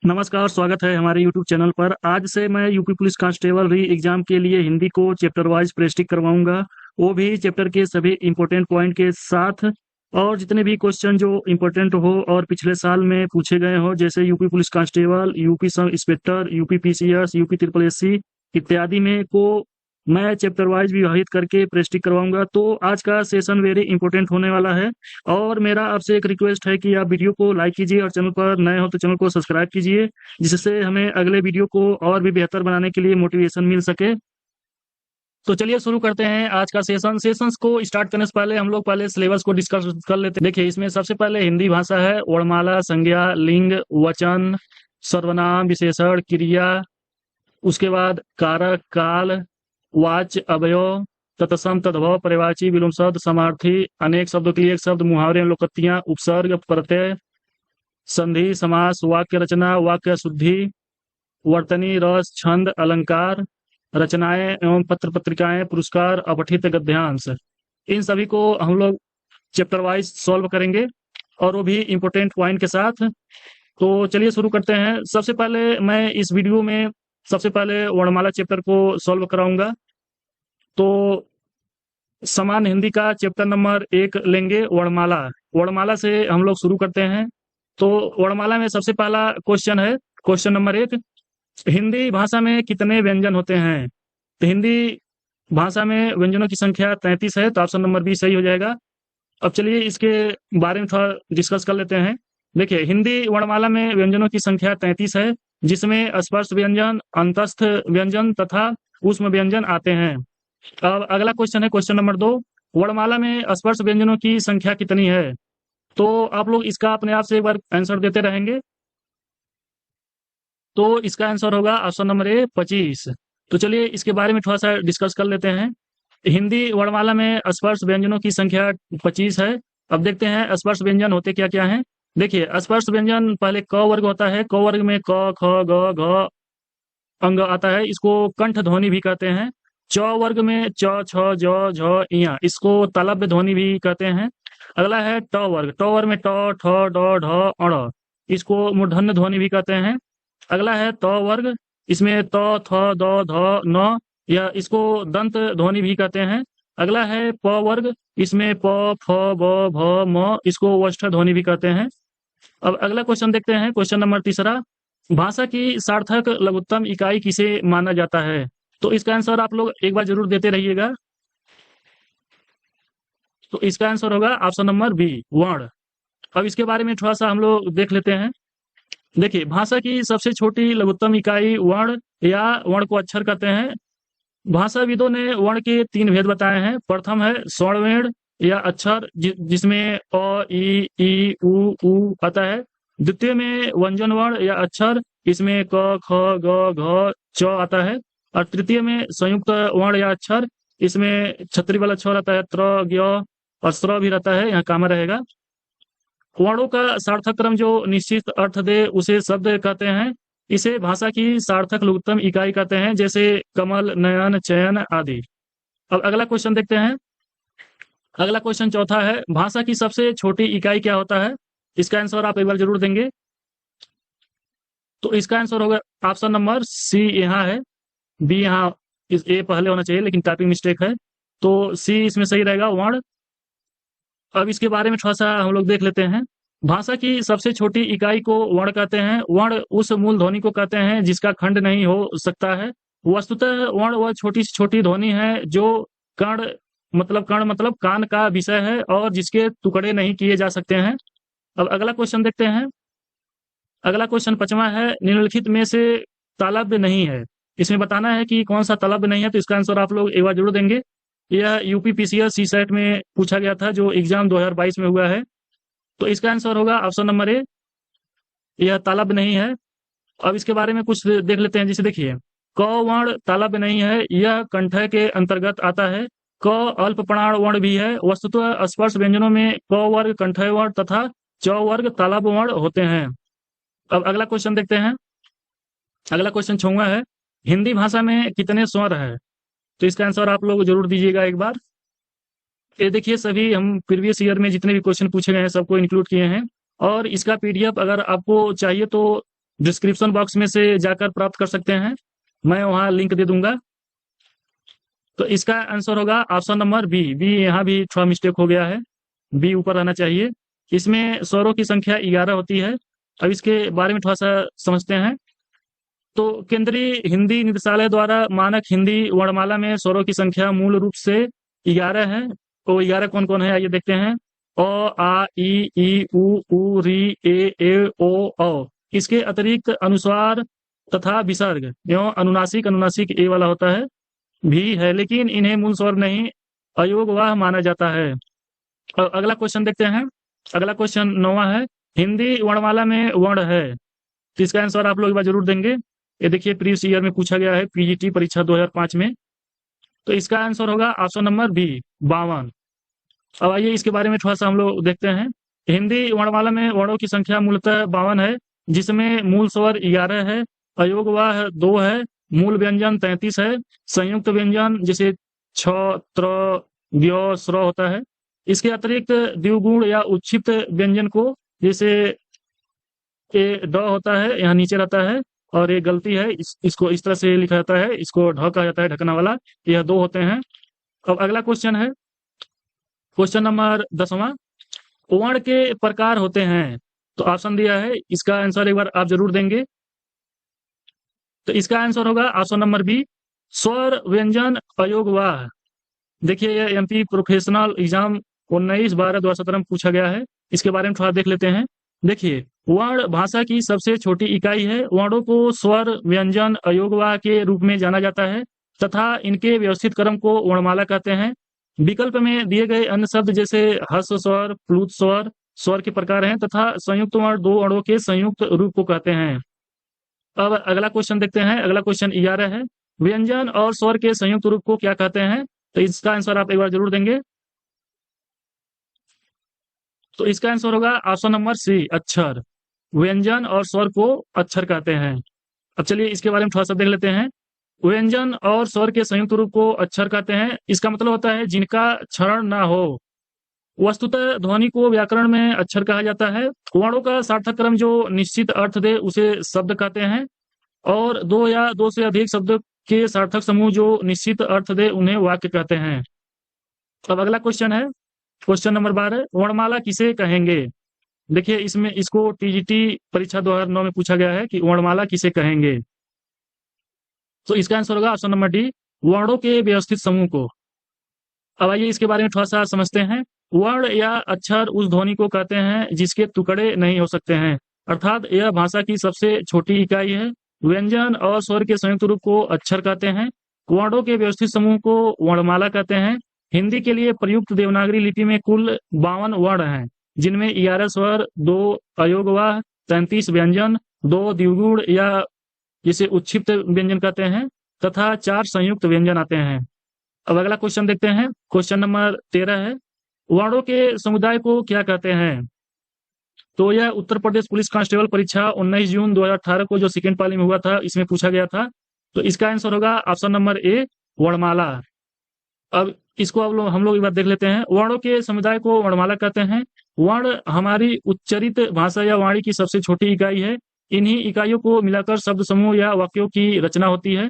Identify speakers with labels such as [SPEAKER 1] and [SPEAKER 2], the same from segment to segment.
[SPEAKER 1] नमस्कार, स्वागत है हमारे यूट्यूब चैनल पर। आज से मैं यूपी पुलिस कांस्टेबल री एग्जाम के लिए हिंदी को चैप्टर वाइज प्रैक्टिस करवाऊंगा, वो भी चैप्टर के सभी इंपॉर्टेंट पॉइंट के साथ। और जितने भी क्वेश्चन जो इंपॉर्टेंट हो और पिछले साल में पूछे गए हो, जैसे UP police constable, UP sub inspector, UP PCS, UP triple SC इत्यादि में को मैं चैप्टर वाइज विभाजित करके प्रैक्टिस करवाऊंगा। तो आज का सेशन वेरी इंपॉर्टेंट होने वाला है। और मेरा आपसे एक रिक्वेस्ट है कि आप वीडियो को लाइक कीजिए और चैनल पर नए हो तो चैनल को सब्सक्राइब कीजिए, जिससे हमें अगले वीडियो को और भी बेहतर बनाने के लिए मोटिवेशन मिल सके। तो चलिए शुरू करते हैं आज का सेशंस को स्टार्ट करने से पहले हम लोग पहले सिलेबस को डिस्कस कर लेते हैं। देखिए, इसमें सबसे पहले हिंदी भाषा है, वर्णमाला, संज्ञा, लिंग, वचन, सर्वनाम, विशेषण, क्रिया, उसके बाद कारक, काल, वाच्य, अवयव, तत्सम, तद्भव, पर्यायवाची, विलोम शब्द, समार्थी, अनेक शब्दों के लिए एक शब्द, मुहावरे, लोकोक्तियां, उपसर्ग, प्रत्यय, संधि, समास, वाक्य रचना, वाक्य शुद्धि, वर्तनी, रस, छंद, अलंकार, रचनाएं एवं पत्र पत्रिकाएं, पुरस्कार, अपठित गद्यांश, इन सभी को हम लोग चैप्टर वाइज सॉल्व करेंगे, और वो भी इंपॉर्टेंट पॉइंट के साथ। तो चलिए शुरू करते हैं। सबसे पहले मैं इस वीडियो में सबसे पहले वर्णमाला चैप्टर को सॉल्व कराऊंगा। तो समान हिंदी का चैप्टर नंबर 1 लेंगे, वर्णमाला। वर्णमाला से हम लोग शुरू करते हैं। तो वर्णमाला में सबसे पहला क्वेश्चन है, क्वेश्चन नंबर 1, हिंदी भाषा में कितने व्यंजन होते हैं? तो हिंदी भाषा में व्यंजनों की संख्या 33 है, तो ऑप्शन नंबर बी सही हो जाएगा। अब चलिए इसके बारे में थोड़ा डिस्कस कर लेते हैं। देखिए, हिंदी वर्णमाला में व्यंजनों की संख्या 33 है, जिसमें स्पर्श व्यंजन, अंतस्थ व्यंजन तथा ऊष्म व्यंजन आते हैं। अब अगला क्वेश्चन है, क्वेश्चन नंबर 2, वर्णमाला में स्पर्श व्यंजनों की संख्या कितनी है? तो आप लोग इसका अपने आप से एक बार आंसर देते रहेंगे। तो इसका आंसर होगा ऑप्शन नंबर ए, 25। तो चलिए इसके बारे में थोड़ा सा डिस्कस कर लेते हैं। हिंदी वर्णमाला में स्पर्श व्यंजनों की संख्या 25 है। अब देखते हैं स्पर्श व्यंजन होते क्या क्या हैं। देखिए, स्पर्श व्यंजन पहले क वर्ग होता है। क वर्ग में क, ख, ग, घ अंग आता है, इसको कंठ ध्वनि भी कहते हैं। च वर्ग में च, छ, ज, झ, इया, इसको तालव्य ध्वनि भी कहते हैं। अगला है ट वर्ग। ट वर्ग में ट, ठ, ड, ढ, अण, इसको मूर्धन्य ध्वनि भी कहते हैं। अगला है त वर्ग, इसमें त, थ, द, ध, न, या इसको दंत ध्वनि भी कहते हैं। अगला है प वर्ग, इसमें प, फ, ब, भ, म, इसको वष्ठ ध्वनि भी कहते हैं। अब अगला क्वेश्चन देखते हैं, क्वेश्चन नंबर 3, भाषा की सार्थक लघुत्तम इकाई किसे माना जाता है? तो इसका आंसर आप लोग एक बार जरूर देते रहिएगा। तो इसका आंसर होगा ऑप्शन नंबर बी, वर्ण। अब इसके बारे में थोड़ा सा हम लोग देख लेते हैं। देखिए, भाषा की सबसे छोटी लघुत्तम इकाई वर्ण या वर्ण को अक्षर कहते हैं। भाषाविदों ने वर्ण के 3 भेद बताए हैं। प्रथम है स्वर्णवर्ण या अक्षर, जिसमें अ, ई, उ आता है। द्वितीय में व्यंजन वर्ण या अक्षर, इसमें क, ख, ग, घ, च आता है। और तृतीय में संयुक्त वर्ण या अक्षर, इसमें छतरी वाला अक्षर आता है, त्र, ज्ञ और स्र भी रहता है, यहाँ कामा रहेगा। वर्णों का सार्थक क्रम जो निश्चित अर्थ दे उसे शब्द कहते हैं। इसे भाषा की सार्थक लघुत्तम इकाई कहते हैं, जैसे कमल, नयन, चयन आदि। अब अगला क्वेश्चन देखते हैं। अगला क्वेश्चन चौथा है, भाषा की सबसे छोटी इकाई क्या होता है? इसका आंसर आप एक बार जरूर देंगे। तो इसका आंसर होगा ऑप्शन नंबर सी, यहाँ है। बी यहाँ, इस ए पहले होना चाहिए, लेकिन टाइपिंग मिस्टेक है, तो सी इसमें सही रहेगा, वर्ण। अब इसके बारे में थोड़ा सा हम लोग देख लेते हैं। भाषा की सबसे छोटी इकाई को वर्ण कहते हैं। वर्ण उस मूल ध्वनि को कहते हैं जिसका खंड नहीं हो सकता है। वस्तुतः वर्ण वह छोटी से छोटी ध्वनि है जो कर्ण मतलब कान का विषय है और जिसके टुकड़े नहीं किए जा सकते हैं। अब अगला क्वेश्चन देखते हैं। अगला क्वेश्चन 5वां है, निम्नलिखित में से तालव्य नहीं है। इसमें बताना है कि कौन सा तालव्य नहीं है। तो इसका आंसर आप लोग एक बार जरूर देंगे। यह यूपी पीसीएस सी सेट में पूछा गया था, जो एग्जाम 2022 में हुआ है। तो इसका आंसर होगा ऑप्शन नंबर ए, यह तालव्य नहीं है। अब इसके बारे में कुछ देख लेते हैं। जैसे देखिए, क वर्ण तालव्य नहीं है, यह कंठ के अंतर्गत आता है। क अल्प प्राण वर्ण भी है। वस्तुतः स्पर्श व्यंजनों में क वर्ग कंठय वर्ण तथा च वर्ग तालव्य वर्ण होते हैं। अब अगला क्वेश्चन देखते हैं। अगला क्वेश्चन 6वां है, हिंदी भाषा में कितने स्वर है? तो इसका आंसर आप लोग जरूर दीजिएगा एक बार। ये देखिए, सभी हम प्रीवियस ईयर में जितने भी क्वेश्चन पूछे गए हैं सबको इंक्लूड किए हैं। और इसका पीडीएफ अगर आपको चाहिए तो डिस्क्रिप्शन बॉक्स में से जाकर प्राप्त कर सकते हैं, मैं वहां लिंक दे दूंगा। तो इसका आंसर होगा ऑप्शन नंबर बी। बी यहाँ भी थोड़ा मिस्टेक हो गया है, बी ऊपर रहना चाहिए। इसमें स्वरों की संख्या 11 होती है। अब इसके बारे में थोड़ा सा समझते हैं। तो केंद्रीय हिंदी निदेशालय द्वारा मानक हिंदी वर्णमाला में स्वरों की संख्या मूल रूप से 11 है। तो 11 कौन कौन है आइए देखते हैं। अ, आ, ई, उ, री, ए, ओ, औ। इसके अतिरिक्त अनुस्वार तथा विसर्ग एवं अनुनासिक अनुनासिक ए वाला होता है भी है, लेकिन इन्हें मूल स्वर नहीं अयोगवाह माना जाता है। और अगला क्वेश्चन देखते हैं। अगला क्वेश्चन 9वां है, हिंदी वर्णमाला में वर्ण है, तो इसका आंसर आप लोग एक बार जरूर देंगे। ये देखिए प्रीवियस ईयर में पूछा गया है, पीजीटी परीक्षा 2005 में। तो इसका आंसर होगा ऑप्शन नंबर बी 52। अब आइए इसके बारे में थोड़ा सा हम लोग देखते हैं। हिंदी वर्णमाला में वर्णों की संख्या मूलतः 52 है, जिसमें मूल स्वर 11 है, अयोगवाह 2 है, मूल व्यंजन 33 है, संयुक्त व्यंजन जैसे छ, त्र, व्य, स्र होता है। इसके अतिरिक्त द्विगुण या उच्छिप्त व्यंजन को जैसे ए ड होता है, यहाँ नीचे रहता है, और ये गलती है, इसको इस तरह से लिखा जाता है, इसको ढ कहा जाता है, ढकना वाला। यह 2 होते हैं। अब अगला क्वेश्चन है क्वेश्चन नंबर 10वां, वर्ण के प्रकार होते हैं। तो ऑप्शन दिया है, इसका आंसर एक बार आप जरूर देंगे। तो इसका आंसर होगा ऑप्शन नंबर बी स्वर व्यंजन अयोगवाह। देखिए यह एमपी प्रोफेशनल एग्जाम 19/12/2017 में पूछा गया है। इसके बारे में थोड़ा देख लेते हैं। देखिए वर्ण भाषा की सबसे छोटी इकाई है। वर्णों को स्वर व्यंजन अयोगवाह के रूप में जाना जाता है तथा इनके व्यवस्थित क्रम को वर्णमाला कहते हैं। विकल्प में दिए गए अन्य शब्द जैसे हस्व स्वर, प्लुत स्वर स्वर के प्रकार हैं तथा संयुक्त वर्ण 2 वर्णों के संयुक्त रूप को कहते हैं। अब अगला क्वेश्चन देखते हैं। अगला क्वेश्चन 11 है, व्यंजन और स्वर के संयुक्त रूप को क्या कहते हैं। तो इसका आंसर आप एक बार जरूर देंगे। तो इसका आंसर होगा ऑप्शन नंबर सी अक्षर। व्यंजन और स्वर को अक्षर कहते हैं। अब चलिए इसके बारे में थोड़ा सा देख लेते हैं। व्यंजन और स्वर के संयुक्त रूप को अक्षर कहते हैं। इसका मतलब होता है जिनका क्षरण ना हो। वस्तुतः ध्वनि को व्याकरण में अक्षर कहा जाता है। वर्णों का सार्थक क्रम जो निश्चित अर्थ दे उसे शब्द कहते हैं, और 2 या 2 से अधिक शब्द के सार्थक समूह जो निश्चित अर्थ दे उन्हें वाक्य कहते हैं। अब अगला क्वेश्चन है क्वेश्चन नंबर 12, वर्णमाला किसे कहेंगे। देखिए इसमें इसको टीजीटी परीक्षा 2009 में पूछा गया है कि वर्णमाला किसे कहेंगे। तो इसका आंसर होगा ऑप्शन नंबर डी वर्णों के व्यवस्थित समूह को। अब आइए इसके बारे में थोड़ा सा समझते हैं। वर्ण या अक्षर उस ध्वनि को कहते हैं जिसके टुकड़े नहीं हो सकते हैं, अर्थात यह भाषा की सबसे छोटी इकाई है। व्यंजन और स्वर के संयुक्त रूप को अक्षर कहते हैं। वर्णों के व्यवस्थित समूह को वर्णमाला कहते हैं। हिंदी के लिए प्रयुक्त देवनागरी लिपि में कुल 52 वर्ण हैं, जिनमें 11 स्वर, 2 अयोगवाह, 33 व्यंजन, 2 द्विगुण या जिसे उच्छिप्त व्यंजन कहते हैं तथा 4 संयुक्त व्यंजन आते हैं। अब अगला क्वेश्चन देखते हैं। क्वेश्चन नंबर 13 है, वर्णों के समुदाय को क्या कहते हैं। तो यह उत्तर प्रदेश पुलिस कांस्टेबल परीक्षा 19 जून 2018 को जो सेकेंड पाली में हुआ था, इसमें पूछा गया था। तो इसका आंसर होगा ऑप्शन नंबर ए वर्णमाला। अब इसको हम लोग एक बार देख लेते हैं। वर्णों के समुदाय को वर्णमाला कहते हैं। वर्ण हमारी उच्चरित भाषा या वाणी की सबसे छोटी इकाई है। इन्हीं इकाइयों को मिलाकर शब्द समूह या वाक्यों की रचना होती है।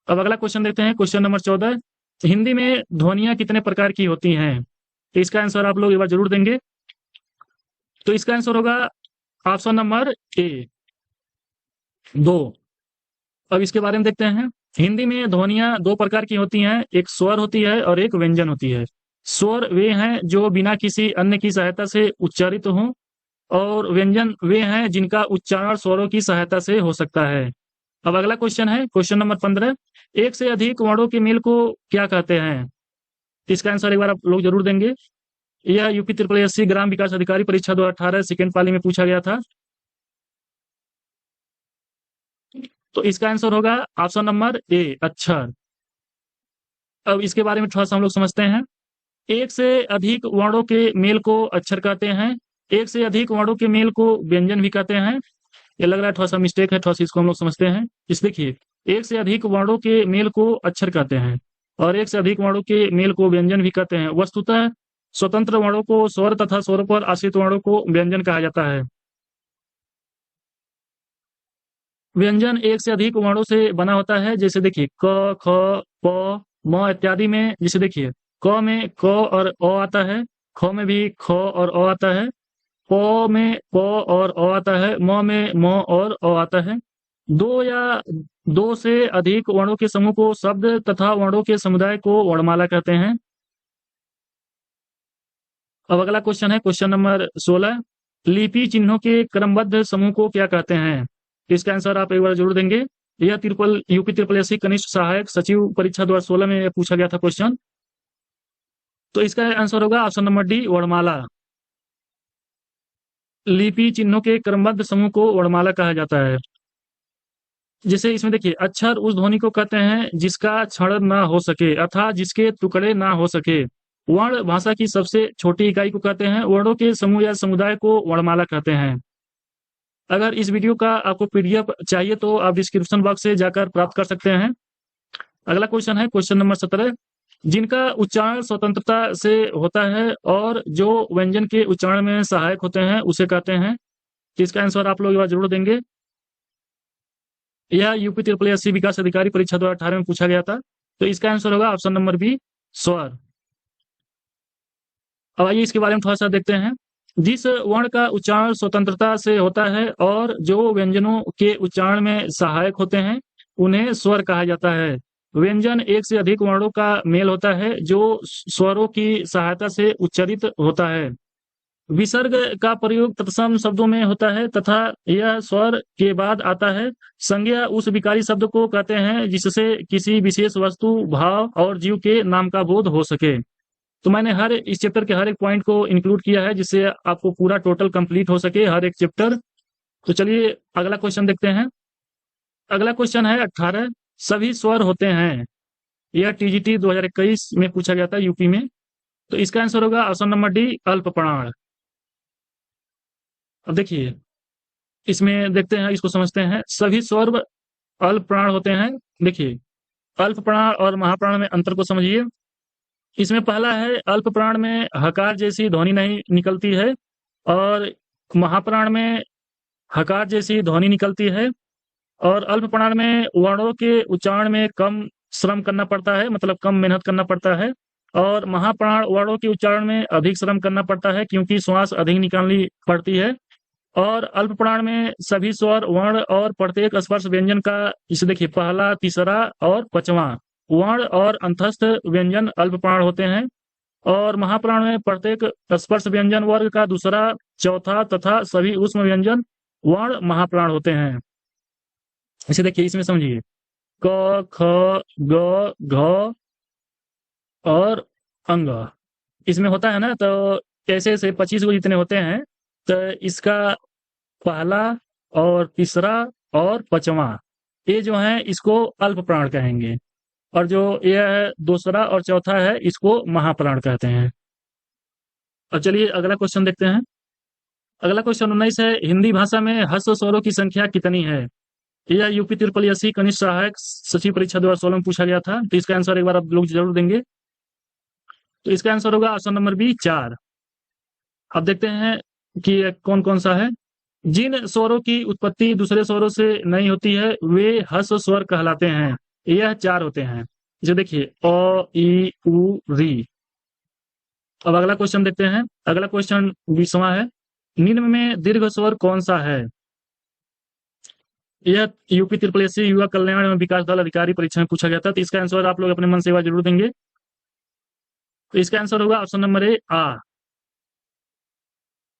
[SPEAKER 1] अब अगला क्वेश्चन देखते हैं। क्वेश्चन नंबर 14, हिंदी में ध्वनियां कितने प्रकार की होती हैं। तो इसका आंसर आप लोग एक बार जरूर देंगे। तो इसका आंसर होगा ऑप्शन नंबर ए 2। अब इसके बारे में देखते हैं। हिंदी में ध्वनियां 2 प्रकार की होती हैं, एक स्वर होती है और एक व्यंजन होती है। स्वर वे हैं जो बिना किसी अन्य की सहायता से उच्चारित हों, और व्यंजन वे हैं जिनका उच्चारण स्वरों की सहायता से हो सकता है। अब अगला क्वेश्चन है क्वेश्चन नंबर 15, एक से अधिक वर्णों के मेल को क्या कहते हैं। इसका आंसर एक बार आप लोग जरूर देंगे। यह यूपी SSSC ग्राम विकास अधिकारी परीक्षा 2018 सेकेंड पाली में पूछा गया था। तो इसका आंसर होगा ऑप्शन नंबर ए अक्षर। अब इसके बारे में थोड़ा सा हम लोग समझते हैं। एक से अधिक वर्णों के मेल को अक्षर कहते हैं। एक से अधिक वर्णों के मेल को व्यंजन भी कहते हैं। ये लग रहा है थोड़ा सा मिस्टेक है, थोड़ा सा इसको हम लोग समझते हैं। इस देखिए, एक से अधिक वर्णों के मेल को अक्षर कहते हैं और एक से अधिक वर्णों के मेल को व्यंजन भी कहते हैं। वस्तुतः स्वतंत्र वर्णों को स्वर तथा स्वर पर आश्रित वर्णों को व्यंजन कहा जाता है। व्यंजन एक से अधिक वर्णों से बना होता है। जैसे देखिए क, ख, प, म इत्यादि में, जैसे देखिए क में क और अ आता है, ख में भी ख और अ आता है, प में प और अ आता है, म में म और अ आता है। दो या दो से अधिक वर्णों के समूह को शब्द तथा वर्णों के समुदाय को वर्णमाला कहते हैं। अब अगला क्वेश्चन है क्वेश्चन नंबर 16। लिपि चिन्हों के क्रमबद्ध समूह को क्या कहते हैं? इसका आंसर आप एक बार जरूर देंगे। यह यूपी ट्रिपल एससी कनिष्ठ सहायक सचिव परीक्षा 2016 में पूछा गया था क्वेश्चन। तो इसका आंसर होगा ऑप्शन नंबर डी, वर्णमाला। लिपि चिन्हों के क्रमबद्ध समूह को वर्णमाला कहा जाता है। जैसे इसमें देखिए अक्षर उस ध्वनि को कहते हैं जिसका क्षरण ना हो सके अथवा जिसके टुकड़े ना हो सके। वर्ण भाषा की सबसे छोटी इकाई को कहते हैं। वर्णों के समूह या समुदाय को वर्णमाला कहते हैं। अगर इस वीडियो का आपको पीडीएफ चाहिए तो आप डिस्क्रिप्शन बॉक्स से जाकर प्राप्त कर सकते हैं। अगला क्वेश्चन है क्वेश्चन नंबर 17। जिनका उच्चारण स्वतंत्रता से होता है और जो व्यंजन के उच्चारण में सहायक होते हैं उसे कहते हैं। इसका आंसर आप लोग एक बार जरूर देंगे। यह यूपी ट्रिपल एससी विकास अधिकारी परीक्षा 2018 में पूछा गया था। तो इसका आंसर होगा ऑप्शन नंबर बी, स्वर। अब आइए इसके बारे में थोड़ा सा देखते हैं। जिस वर्ण का उच्चारण स्वतंत्रता से होता है और जो व्यंजनों के उच्चारण में सहायक होते हैं उन्हें स्वर कहा जाता है। व्यंजन एक से अधिक वर्णों का मेल होता है जो स्वरों की सहायता से उच्चारित होता है। विसर्ग का प्रयोग तत्सम शब्दों में होता है तथा यह स्वर के बाद आता है। संज्ञा उस विकारी शब्द को कहते हैं जिससे किसी विशेष वस्तु, भाव और जीव के नाम का बोध हो सके। तो मैंने हर इस चैप्टर के हर एक पॉइंट को इंक्लूड किया है जिससे आपको पूरा टोटल कंप्लीट हो सके हर एक चैप्टर। तो चलिए अगला क्वेश्चन देखते हैं। अगला क्वेश्चन है 18। सभी स्वर होते हैं। यह टीजीटी 2021 में पूछा गया था यूपी में। तो इसका आंसर होगा ऑप्शन नंबर डी, अल्प प्राण। अब देखिए इसमें देखते हैं, इसको समझते हैं। सभी स्वर अल्प प्राण होते हैं। देखिए अल्प प्राण और महाप्राण में अंतर को समझिए। इसमें पहला है अल्प प्राण में हकार जैसी ध्वनि नहीं निकलती है और महाप्राण में हकार जैसी ध्वनि निकलती है। और अल्प प्राण में वर्णों के उच्चारण में कम श्रम करना पड़ता है, मतलब कम मेहनत करना पड़ता है। और महाप्राण वर्णों के उच्चारण में अधिक श्रम करना पड़ता है क्योंकि श्वास अधिक निकालनी पड़ती है। और अल्प प्राण में सभी स्वर, वर्ण और प्रत्येक स्पर्श व्यंजन का, इसे देखिए पहला, तीसरा और पांचवा वर्ण और अंतस्थ व्यंजन अल्प प्राण होते हैं। और महाप्राण में प्रत्येक स्पर्श व्यंजन वर्ग का दूसरा, चौथा तथा सभी ऊष्म व्यंजन वर्ण महाप्राण होते हैं। इसे देखिए इसमें समझिए क, ख, ग, घ और अंग इसमें होता है ना। तो ऐसे ऐसे 25 को जितने होते हैं तो इसका पहला और तीसरा और पांचवा ये जो है इसको अल्प प्राण कहेंगे। और जो यह दूसरा और चौथा है इसको महाप्राण कहते हैं। अब चलिए अगला क्वेश्चन देखते हैं। अगला क्वेश्चन 19 है। हिंदी भाषा में ह्रस्व स्वरों की संख्या कितनी है? यह यूपी ट्रिपल एससी कनिष्ठ सहायक सचिव परीक्षा 2016 में पूछा गया था। तो इसका आंसर एक बार आप लोग जरूर देंगे। तो इसका आंसर होगा ऑप्शन नंबर बी, 4। अब देखते हैं कि कौन कौन सा है। जिन स्वरों की उत्पत्ति दूसरे स्वरों से नहीं होती है वे ह्रस्व स्वर कहलाते हैं। यह 4 होते हैं। जो देखिए अ, ई, उ, री। अब अगला क्वेश्चन देखते हैं। अगला क्वेश्चन 20वां है। निम्न में दीर्घ स्वर कौन सा है? यह यूपी ट्रिपल एससी युवा कल्याण एवं विकास दल अधिकारी परीक्षा में पूछा गया था। तो इसका आंसर आप लोग अपने मन से एक बार जरूर देंगे। तो इसका आंसर होगा ऑप्शन नंबर ए, आ।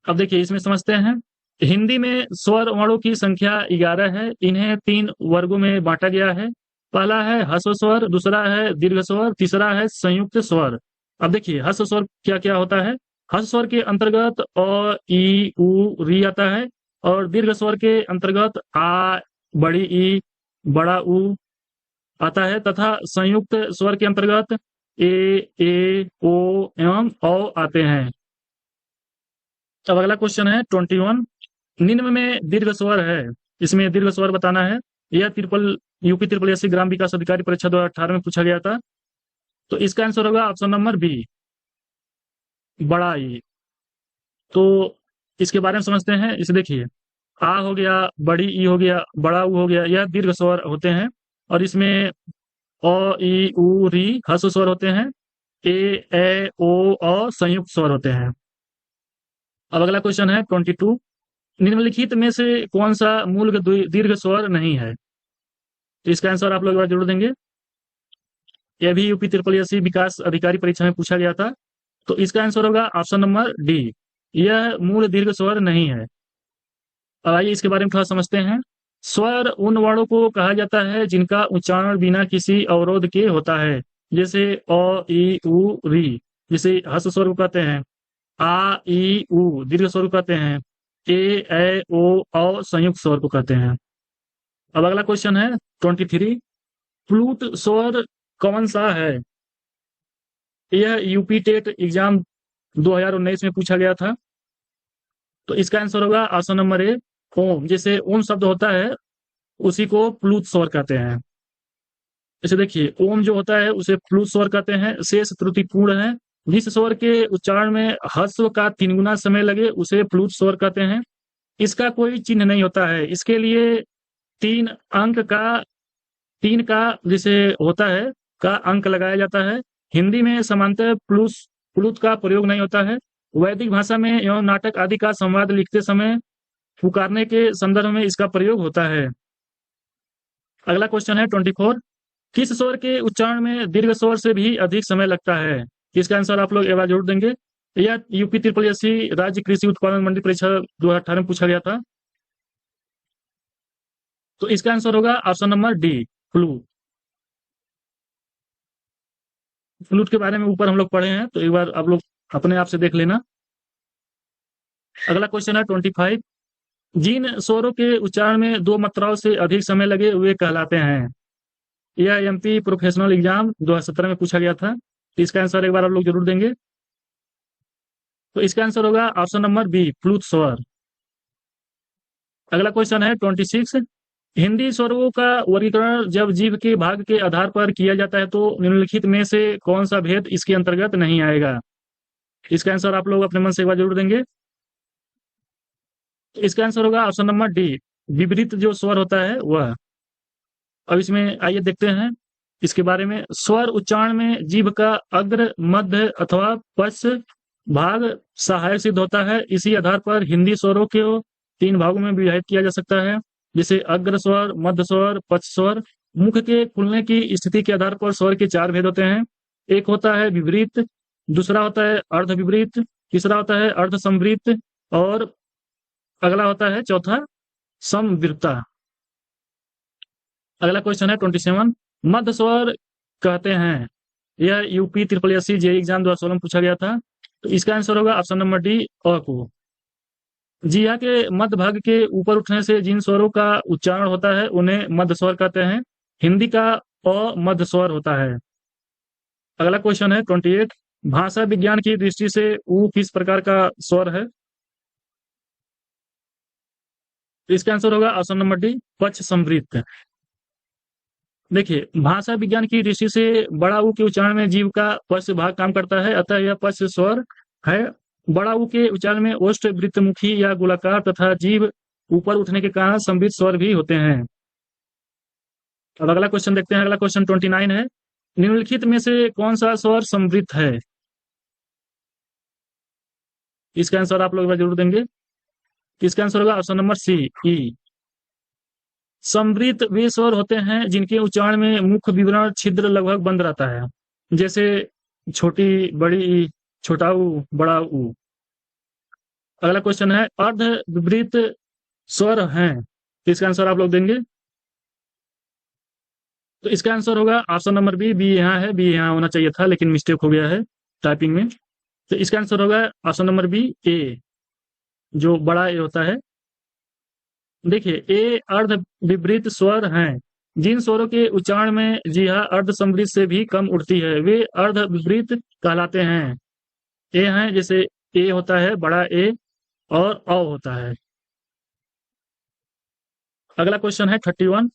[SPEAKER 1] अब देखिए इसमें समझते हैं। हिंदी में स्वर वर्णों की संख्या 11 है। इन्हें 3 वर्गों में बांटा गया है। पहला है ह्रस्व स्वर, दूसरा है दीर्घ स्वर, तीसरा है संयुक्त स्वर। अब देखिए ह्रस्व स्वर क्या क्या होता है। ह्रस्व स्वर के अंतर्गत अ, ई, उ, री आता है। और दीर्घ स्वर के अंतर्गत आ, बड़ी ई, बड़ा उ आता है। तथा संयुक्त स्वर के अंतर्गत ए, ओ एवं औ आते हैं। अब अगला क्वेश्चन है 21। निम्न में दीर्घ स्वर है। इसमें दीर्घ स्वर बताना है। यह यूपी ट्रिपल एससी ग्राम विकास अधिकारी परीक्षा 2018 में पूछा गया था। तो इसका आंसर होगा ऑप्शन नंबर बी, बड़ा ई। तो इसके बारे में समझते हैं। इसे देखिए आ हो गया, बड़ी ई हो गया, बड़ा ऊ हो गया, यह दीर्घ स्वर होते हैं। और इसमें अ ई उ री ह्रस्व स्वर होते हैं। ए ए ओ औ संयुक्त स्वर होते हैं। अब अगला क्वेश्चन है 22। निम्नलिखित में से कौन सा मूल दीर्घ स्वर नहीं है? तो इसका आंसर आप लोग एक बार जरूर देंगे। यह भी यूपी ट्रिपल एससी विकास अधिकारी परीक्षा में पूछा गया था। तो इसका आंसर होगा ऑप्शन नंबर डी, यह मूल दीर्घ स्वर नहीं है। अब आइए इसके बारे में थोड़ा समझते हैं। स्वर उन वर्णों को कहा जाता है जिनका उच्चारण बिना किसी अवरोध के होता है, जैसे अ ई उ री, जिसे ह्रस्व स्वर को कहते हैं। आ ई उ दीर्घ स्वर को कहते हैं। ए ऐ ओ औ संयुक्त स्वर को कहते हैं। अब अगला क्वेश्चन है 23। फ्लूट स्वर कौन सा है? यह यूपी टेट एग्जाम 2019 में पूछा गया था। तो इसका आंसर होगा ऑप्शन नंबर ए, ओम। जैसे ओम शब्द होता है उसी को प्लूत स्वर कहते हैं। जैसे देखिए, ओम जो होता है उसे प्लूत स्वर कहते हैं। शेष त्रुटिपूर्ण है। जिस स्वर के उच्चारण में ह्रस्व का 3 गुना समय लगे उसे प्लूत स्वर कहते हैं। इसका कोई चिन्ह नहीं होता है। इसके लिए 3 अंक का 3 का जैसे होता है का अंक लगाया जाता है। हिंदी में सामान्यतः प्लुत का प्रयोग नहीं होता है। वैदिक भाषा में एवं नाटक आदि का संवाद लिखते समय पुकारने के संदर्भ में इसका प्रयोग होता है। अगला क्वेश्चन है 24। किस स्वर के उच्चारण में दीर्घ स्वर से भी अधिक समय लगता है? इसका आंसर आप लोग एक बार जरूर देंगे। यह यूपी ट्रिपल एससी राज्य कृषि उत्पादन मंडी परीक्षा 2018 में पूछा गया था। तो इसका आंसर होगा option number D, flu. Flute के बारे में ऊपर हम लोग पढ़े हैं, तो एक बार आप लोग अपने आप से देख लेना। अगला क्वेश्चन है 25। जिन स्वरों के उच्चारण में 2 मात्राओं से अधिक समय लगे वे कहलाते हैं। यह एमपी प्रोफेशनल एग्जाम 2017 में पूछा गया था। तो इसका आंसर एक बार आप लोग जरूर देंगे। तो इसका आंसर होगा ऑप्शन नंबर बी, फ्लूट स्वर। अगला क्वेश्चन है 26। हिंदी स्वरों का वर्गीकरण जब जीभ के भाग के आधार पर किया जाता है तो निम्नलिखित में से कौन सा भेद इसके अंतर्गत नहीं आएगा? इसका आंसर आप लोग अपने मन से एक बार जरूर देंगे। इसका आंसर होगा ऑप्शन नंबर डी, विपरीत जो स्वर होता है वह। अब इसमें आइए देखते हैं इसके बारे में। स्वर उच्चारण में जीभ का अग्र, मध्य अथवा पश्च भाग सहायक सिद्ध होता है। इसी आधार पर हिंदी स्वरों को 3 भागों में विभाजित किया जा सकता है, जैसे अग्र स्वर, मध्य स्वर, पश्च स्वर। मुख के खुलने की स्थिति के आधार पर स्वर के 4 भेद होते हैं। एक होता है विपरीत, दूसरा होता है अर्ध विपरीत, तीसरा होता है अर्ध संवृत और अगला होता है चौथा समवृत्ता। अगला क्वेश्चन है 27। मध्य स्वर कहते हैं। यह UP triple SC JEE exam 2016 में पूछा गया था। तो इसका आंसर होगा ऑप्शन नंबर डी, अ को। जीहा के मध्य भाग के ऊपर उठने से जिन स्वरों का उच्चारण होता है उन्हें मध्य स्वर कहते हैं। हिंदी का अ मध्य स्वर होता है। अगला क्वेश्चन है 28। भाषा विज्ञान की दृष्टि से ऊ किस प्रकार का स्वर है? तो इसका आंसर होगा ऑप्शन नंबर डी, पक्ष संवृत्त। देखिए, भाषा विज्ञान की दृष्टि से बड़ा ऊ के उच्चारण में जीव का पश्च भाग काम करता है, अतः यह पश्च स्वर है। बड़ा ऊ के उच्चारण में ओष्ठ वृत्तमुखी या गोलाकार तथा जीभ ऊपर उठने के कारण संवृत्त स्वर भी होते हैं। अब अगला क्वेश्चन देखते हैं। अगला क्वेश्चन 29 है। निम्नलिखित में से कौन सा स्वर संवृत्त है? इसका आंसर आप लोग जरूर देंगे। इसका आंसर होगा ऑप्शन नंबर सी, ई। समवृत्त वे स्वर होते हैं जिनके उच्चारण में मुख्य विवरण छिद्र लगभग बंद रहता है, जैसे छोटी, बड़ी ई, छोटा ऊ, बड़ा ऊ। अगला क्वेश्चन है अर्ध विपरीत स्वर हैं। इसका आंसर आप लोग देंगे। तो इसका आंसर होगा ऑप्शन नंबर बी, बी यहाँ है, बी यहाँ होना चाहिए था लेकिन मिस्टेक हो गया है टाइपिंग में। तो इसका आंसर होगा ऑप्शन नंबर बी, ए, जो बड़ा ए होता है। देखिए, ए अर्ध विपरीत स्वर हैं। जिन स्वरों के उच्चारण में जीहा अर्ध समवृत्त से भी कम उठती है वे अर्ध विपरीत कहलाते हैं। ए हैं, जैसे ए होता है बड़ा ए और अ होता है। अगला क्वेश्चन है 31।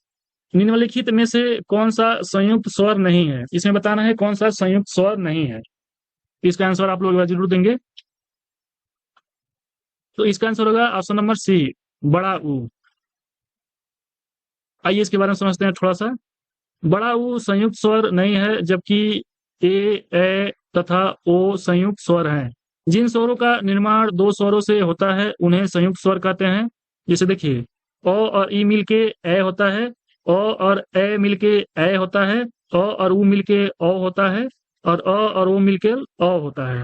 [SPEAKER 1] निम्नलिखित में से कौन सा संयुक्त स्वर नहीं है? इसमें बताना है कौन सा संयुक्त स्वर नहीं है। इसका आंसर आप लोग जरूर देंगे। तो इसका आंसर होगा ऑप्शन नंबर सी, बड़ा ऊ। आइए इसके बारे में समझते हैं थोड़ा सा। बड़ा ऊ संयुक्त स्वर नहीं है, जबकि ए तथा ओ संयुक्त स्वर हैं। जिन स्वरों का निर्माण दो स्वरों से होता है उन्हें संयुक्त स्वर कहते हैं। जैसे देखिए, ओ और ई मिलके ए होता है, ओ और ए मिलके ए होता है, ओ और ऊ मिलके ओ होता है, और अ और ओ मिलके अ होता है।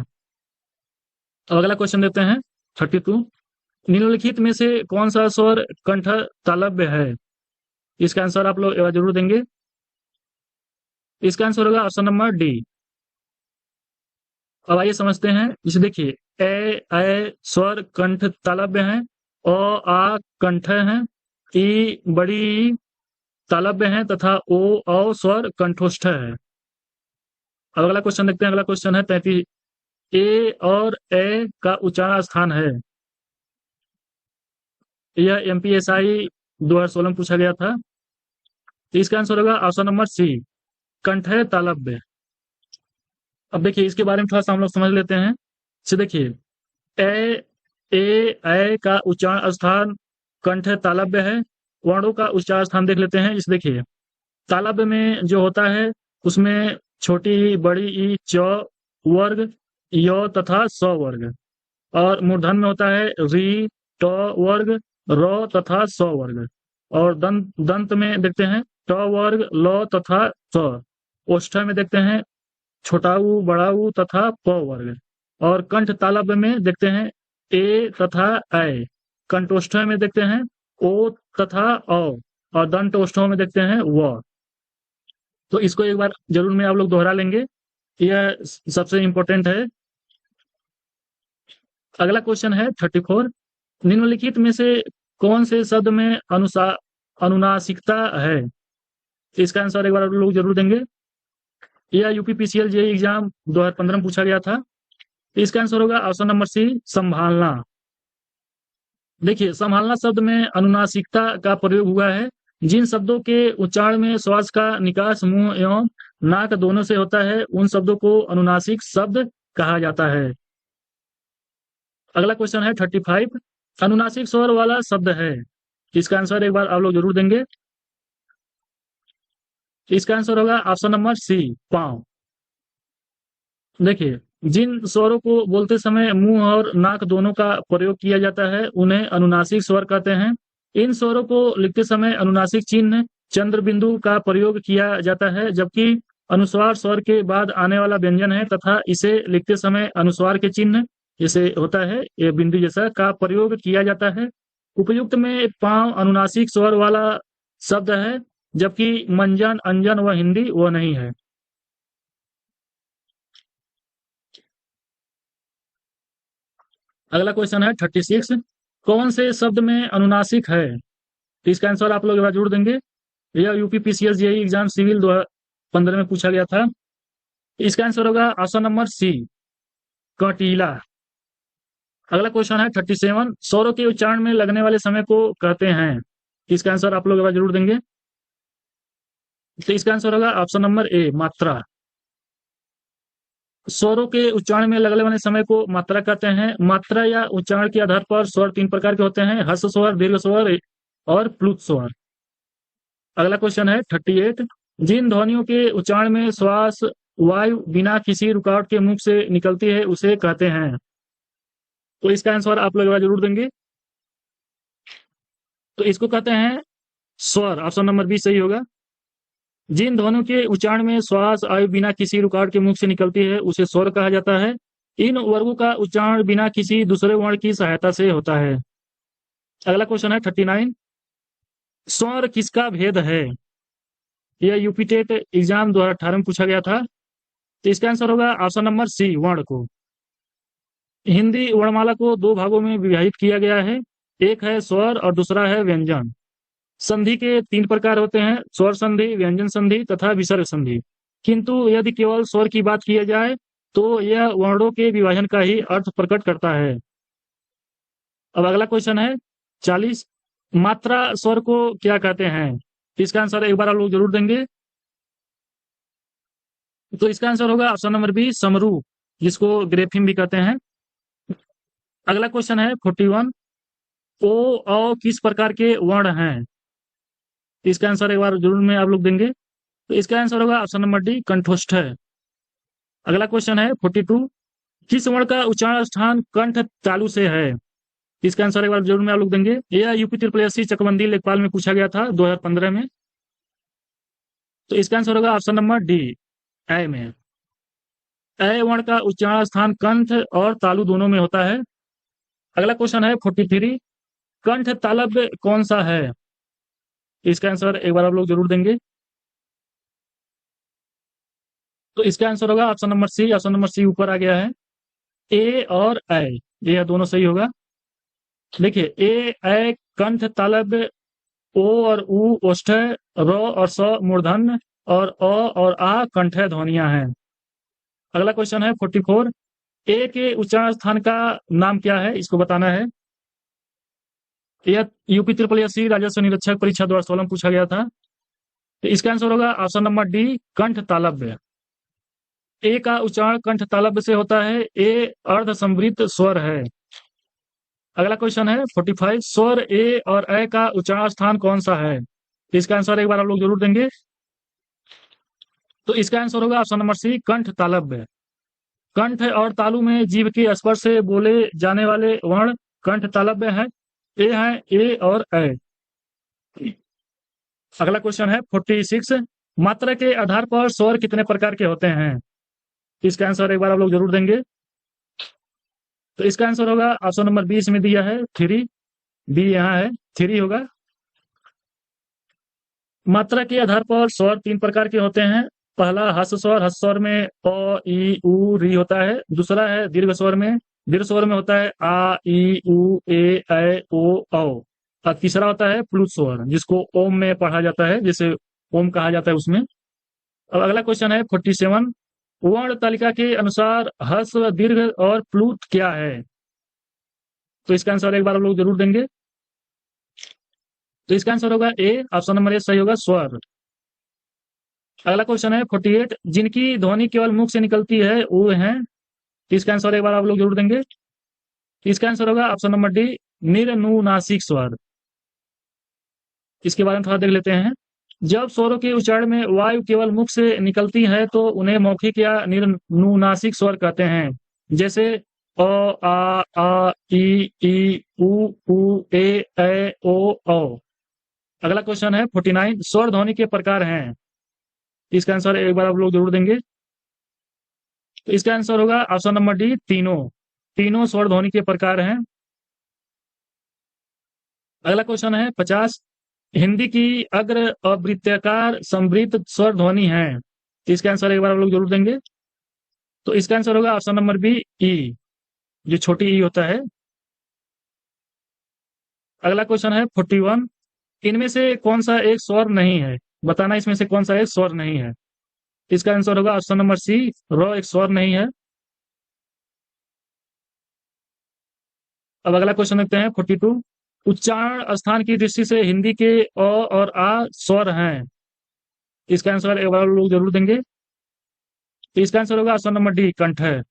[SPEAKER 1] अब अगला क्वेश्चन देते हैं 32। निम्नलिखित में से कौन सा स्वर कंठ तालव्य है? इसका आंसर आप लोग जरूर देंगे। इसका आंसर होगा ऑप्शन नंबर डी। अब आइए समझते हैं। इसे देखिए, ए स्वर कंठ तालव्य है, ओ आ कंठ है, ई बड़ी तालव्य है, तथा ओ औ स्वर कंठोष्ठ है। अब अगला क्वेश्चन देखते हैं। अगला क्वेश्चन है 33। ए और ए का उच्चारण स्थान है। यह एमपीएसआई 2016 में पूछा गया था। तो इसका आंसर होगा ऑप्शन नंबर सी, कंठ तालव्य। अब देखिए इसके बारे में थोड़ा सा हम लोग समझ लेते हैं। इसे देखिए, ए ए का उच्चारण स्थान कंठ तालव्य है। वर्णों का उच्चारण स्थान देख लेते हैं। इसे देखिए, तालव्य में जो होता है उसमें छोटी ई, बड़ी ई, च वर्ग, य तथा स वर्ग, और मूर्धन में होता है री, ट वर्ग, र तथा स वर्ग, और दंत में देखते हैं ट वर्ग, ल तथा स। ओष्ठ में देखते हैं छोटा ऊ, बड़ा ऊ तथा प वर्ग, और कंठ तालव्य में देखते हैं ए तथा ऐ। कंठोष्ठ में देखते हैं ओ तथा औ, और दंतोष्ठों में देखते हैं व। तो इसको एक बार जरूर में आप लोग दोहरा लेंगे, यह सबसे इंपॉर्टेंट है। अगला क्वेश्चन है 34। निम्नलिखित में से कौन से शब्द में अनुनासिकता है? इसका आंसर एक बार आप लोग जरूर देंगे। यह यूपीपीसीएल जेईई एग्जाम 2015 में पूछा गया था। इसका आंसर होगा ऑप्शन नंबर सी, संभालना। देखिए, संभालना शब्द में अनुनासिकता का प्रयोग हुआ है। जिन शब्दों के उच्चारण में श्वास का निकास मुंह एवं नाक दोनों से होता है उन शब्दों को अनुनासिक शब्द कहा जाता है। अगला क्वेश्चन है 35। अनुनासिक स्वर वाला शब्द है। इसका आंसर एक बार आप लोग जरूर देंगे। इसका आंसर होगा ऑप्शन नंबर सी, पांव। देखिए, जिन स्वरों को बोलते समय मुंह और नाक दोनों का प्रयोग किया जाता है उन्हें अनुनासिक स्वर कहते हैं। इन स्वरों को लिखते समय अनुनासिक चिन्ह चंद्र बिंदु का प्रयोग किया जाता है, जबकि अनुस्वार स्वर के बाद आने वाला व्यंजन है तथा इसे लिखते समय अनुस्वार के चिन्ह जैसे होता है ये बिंदु जैसा का प्रयोग किया जाता है। उपयुक्त में पांव अनुनासिक स्वर वाला शब्द है, जबकि मंजन, अंजन व हिंदी वो नहीं है। अगला क्वेश्चन है 36। कौन से शब्द में अनुनासिक है? इसका आंसर आप लोग जरूर देंगे। यह यूपीपीसीएस जेईई एग्जाम सिविल 2015 में पूछा गया था। इसका आंसर होगा ऑप्शन नंबर सी, कटीला। अगला क्वेश्चन है 37। स्वरों के उच्चारण में लगने वाले समय को कहते हैं। इसका आंसर आप लोग जरूर देंगे। तो इसका आंसर होगा ऑप्शन नंबर ए, मात्रा। स्वरों के उच्चारण में लगने वाले समय को मात्रा कहते हैं। मात्रा या उच्चारण के आधार पर स्वर तीन प्रकार के होते हैं: ह्रस्व स्वर, दीर्घ स्वर और प्लुत स्वर। अगला क्वेश्चन है 38। जिन ध्वनियों के उच्चारण में श्वास वायु बिना किसी रुकावट के मुख से निकलती है उसे कहते हैं। तो इसका आंसर आप लोग जरूर देंगे। तो इसको कहते हैं स्वर। ऑप्शन नंबर बी सही होगा। जिन ध्वनियों के उच्चारण में श्वास वायु बिना किसी रुकावट के मुख से निकलती है उसे स्वर कहा जाता है। इन वर्गों का उच्चारण बिना किसी दूसरे वर्ण की सहायता से होता है। अगला क्वेश्चन है 39। स्वर किसका भेद है? यह यूपी टेट एग्जाम 2018 में पूछा गया था। तो इसका आंसर होगा ऑप्शन नंबर सी, वर्ण को। हिंदी वर्णमाला को दो भागों में विभाजित किया गया है। एक है स्वर और दूसरा है व्यंजन। संधि के तीन प्रकार होते हैं: स्वर संधि, व्यंजन संधि तथा विसर्ग संधि। किंतु यदि केवल स्वर की बात की जाए तो यह वर्णों के विभाजन का ही अर्थ प्रकट करता है। अब अगला क्वेश्चन है 40। मात्रा स्वर को क्या कहते हैं? इसका आंसर एक बार आप लोग जरूर देंगे। तो इसका आंसर होगा ऑप्शन नंबर बी, समरूप, जिसको ग्रेफिम भी कहते हैं। अगला क्वेश्चन है 41। ओ औ किस प्रकार के वर्ण हैं? इसका आंसर एक बार जरूर में आप लोग देंगे। तो इसका आंसर होगा ऑप्शन नंबर डी, कंठोष्ठ है। अगला क्वेश्चन है 42, किस वर्ण का उच्चारण स्थान कंठ तालु से है? इसका आंसर एक बार जरूर में आप लोग देंगे। यह यूपी ट्रिपल एससी चकबंदी लेखपाल में पूछा गया था 2015 में। तो इसका आंसर होगा ऑप्शन नंबर डी, ए में। ए वर्ण का उच्चारण स्थान कंठ और तालु दोनों में होता है। अगला क्वेश्चन है 43, कंठ तालव्य कौन सा है? इसका आंसर एक बार आप लोग जरूर देंगे। तो इसका आंसर होगा option number C. Option number C ऊपर आ गया है। ए और ए, ये दोनों सही होगा। देखिए, ए ए कंठ तालव्य, ओ और उ ओष्ठ, र और स मूर्धन्य, और अ और आ कंठय ध्वनियां हैं। अगला क्वेश्चन है 44, ए के उच्चारण स्थान का नाम क्या है? इसको बताना है। यह यूपी ट्रिपल एससी राजस्व निरीक्षक परीक्षा 2016 में पूछा गया था। तो इसका आंसर होगा ऑप्शन नंबर डी, कंठ तालव्य। ए का उच्चारण कंठ तालव्य से होता है। ए अर्ध संवृत स्वर है। अगला क्वेश्चन है 45, स्वर ए और ए का उच्चारण स्थान कौन सा है? इसका आंसर एक बार आप लोग जरूर देंगे। तो इसका आंसर होगा ऑप्शन नंबर सी, कंठ तालव्य। कंठ और तालु में जीभ के स्पर्श से बोले जाने वाले वर्ण कंठ तालव्य है। ए है ए और ए। अगला क्वेश्चन है 46, मात्रा के आधार पर स्वर कितने प्रकार के होते हैं? इसका आंसर एक बार आप लोग जरूर देंगे। तो इसका आंसर होगा ऑप्शन नंबर बी, इसमें दिया है 3, बी यहाँ है 3 होगा। मात्रा के आधार पर स्वर 3 प्रकार के होते हैं। पहला हस्व स्वर, हस्व स्वर में अ ई उ री होता है। दूसरा है दीर्घ स्वर में, दीर्घ स्वर में होता है आ ई उ ए ऐ ओ औ। और तीसरा होता है प्लुत स्वर, जिसको ओम में पढ़ा जाता है, जिसे ओम कहा जाता है उसमें। अब अगला क्वेश्चन है 47, वर्ण तालिका के अनुसार हस्व, दीर्घ और प्लुत क्या है? तो इसका आंसर एक बार आप लोग जरूर देंगे। तो इसका आंसर होगा ए, ऑप्शन नंबर ए सही होगा, स्वर। अगला क्वेश्चन है 48, जिनकी ध्वनि केवल मुख से निकलती है वो है? इसका आंसर एक बार आप लोग जरूर देंगे। इसका आंसर होगा ऑप्शन नंबर डी, निरनुनासिक स्वर। इसके बारे में थोड़ा देख लेते हैं। जब स्वरों के उच्चारण में वायु केवल मुख से निकलती है तो उन्हें मौखिक या निरनुनासिक स्वर कहते हैं। जैसे अ आ ई उ ए ओ औ। अगला क्वेश्चन है 49, स्वर ध्वनि के प्रकार हैं। इसका आंसर एक बार आप लोग जरूर देंगे। तो इसका आंसर होगा ऑप्शन नंबर डी, तीनों। तीनों स्वर ध्वनि के प्रकार हैं। अगला क्वेश्चन है 50, हिंदी की अग्र अवृत्ताकार संवृत स्वर ध्वनि है। इसका आंसर एक बार आप लोग जरूर देंगे। तो इसका आंसर होगा ऑप्शन नंबर बी, ई, जो छोटी ई होता है। अगला क्वेश्चन है 41, इनमें से कौन सा एक स्वर नहीं है? बताना इसमें से कौन सा एक स्वर नहीं है। इसका आंसर होगा ऑप्शन नंबर सी, र एक स्वर नहीं है। अब अगला क्वेश्चन देखते हैं 42, उच्चारण स्थान की दृष्टि से हिंदी के अ और आ स्वर हैं। इसका आंसर एक बार लोग जरूर देंगे। तो इसका आंसर होगा ऑप्शन नंबर डी, कंठ है।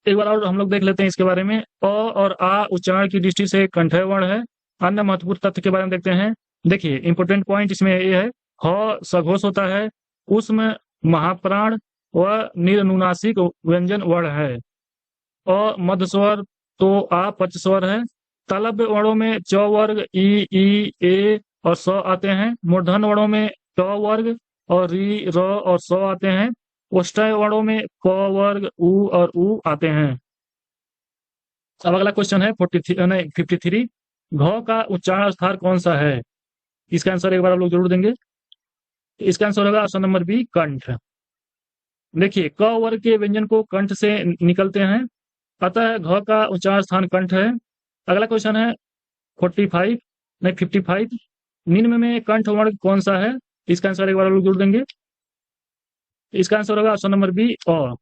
[SPEAKER 1] एक बार और हम लोग देख लेते हैं इसके बारे में। अ और आ उच्चारण की दृष्टि से कंठय वर्ण है। अन्य महत्वपूर्ण तथ्य के बारे में देखते हैं। देखिए, इंपोर्टेंट पॉइंट इसमें ये है, ह सघोष होता है, उष्म महाप्राण व निरनुनासिक व्यंजन वर्ण है। अ मध्य स्वर, तो आ पच स्वर है। तालव्य वर्णों में च वर्ग, ई ए और स आते हैं। मूर्धन्य वर्णों में ट वर्ग और री, र और स आते हैं। ओष्ठ्य वर्णों में क वर्ग, उ और उ आते हैं। अब अगला क्वेश्चन है 53, घ का उच्चारण स्थान कौन सा है? इसका आंसर एक बार आप लोग जरूर देंगे। इसका आंसर होगा ऑप्शन नंबर बी, कंठ। देखिए, क वर्ग के व्यंजन को कंठ से निकलते हैं, अतः घ का उच्चारण स्थान कंठ है। अगला क्वेश्चन है 55, निम्न में कंठ वर्ण कौन सा है? इसका आंसर एक बार लोग जोड़ देंगे। इसका आंसर होगा ऑप्शन नंबर बी, अ।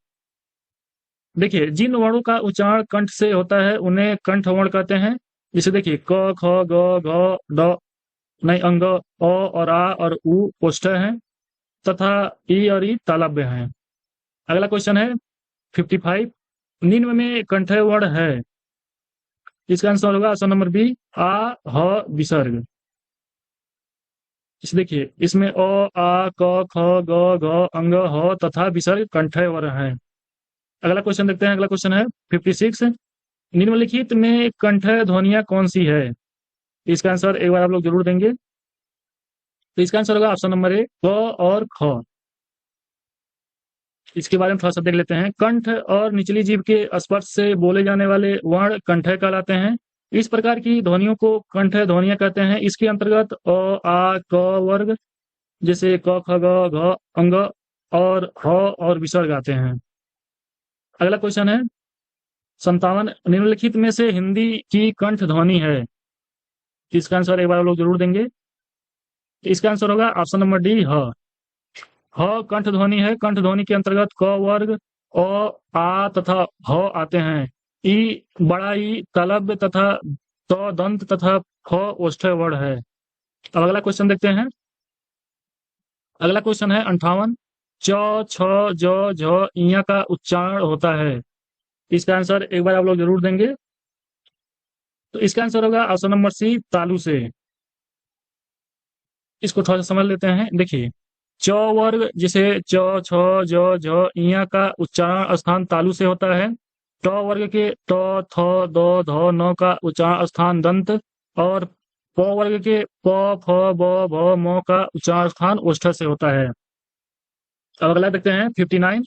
[SPEAKER 1] देखिए, जिन वर्णों का उच्चारण कंठ से होता है उन्हें कंठ वर्ण कहते हैं। जैसे देखिए, क ख ग घ ड, नहीं, अंग अ और आ और उ ओष्ठ्य हैं तथा ई और ई तालव्य हैं। अगला क्वेश्चन है 55, निम्न में कंठय वर्ण है? इसका आंसर होगा ऑप्शन नंबर बी आ ह विसर्ग। इस देखिए इसमें अ आ क ख ग घ अंग ह तथा विसर्ग कंठय वर्ण है। अगला क्वेश्चन देखते हैं। अगला क्वेश्चन है 56। निम्नलिखित में कंठय ध्वनियां कौन सी है? इसका आंसर एक बार आप लोग जरूर देंगे। तो इसका आंसर होगा ऑप्शन नंबर ए क और ख। इसके बारे में थोड़ा सा देख लेते हैं। कंठ और निचली जीभ के स्पर्श से बोले जाने वाले वर्ण कंठय कहलाते हैं। इस प्रकार की ध्वनियों को कंठय ध्वनियां कहते हैं। इसके अंतर्गत अ आ क वर्ग जैसे क ख ग घ अंग और ह और विसर्ग आते हैं। अगला क्वेश्चन है 57। निम्नलिखित में से हिंदी की कंठ ध्वनि है? इसका आंसर एक बार आप लोग जरूर देंगे। इसका आंसर होगा ऑप्शन नंबर डी ह। ह कंठ ध्वनि है। कंठ ध्वनि के अंतर्गत क वर्ग अ आ तथा ह आते हैं। ई बड़ा ई तालव्य तथा त दंत तथा फ ओष्ठ्य वर्ण है। अब अगला क्वेश्चन देखते हैं। अगला क्वेश्चन है 58। च छ ज झ इया का उच्चारण होता है। इसका आंसर एक बार आप लोग जरूर देंगे। तो इसका आंसर होगा ऑप्शन नंबर सी तालु से। इसको थोड़ा सा समझ लेते हैं। देखिए च वर्ग जिसे च छ ज झ इया का उच्चारण स्थान तालु से होता है। ट वर्ग के ट थ द ध न का उच्चारण स्थान दंत और प वर्ग के प फ ब भ म का उच्चारण स्थान ओष्ठ से होता है। अब अगला देखते हैं 59।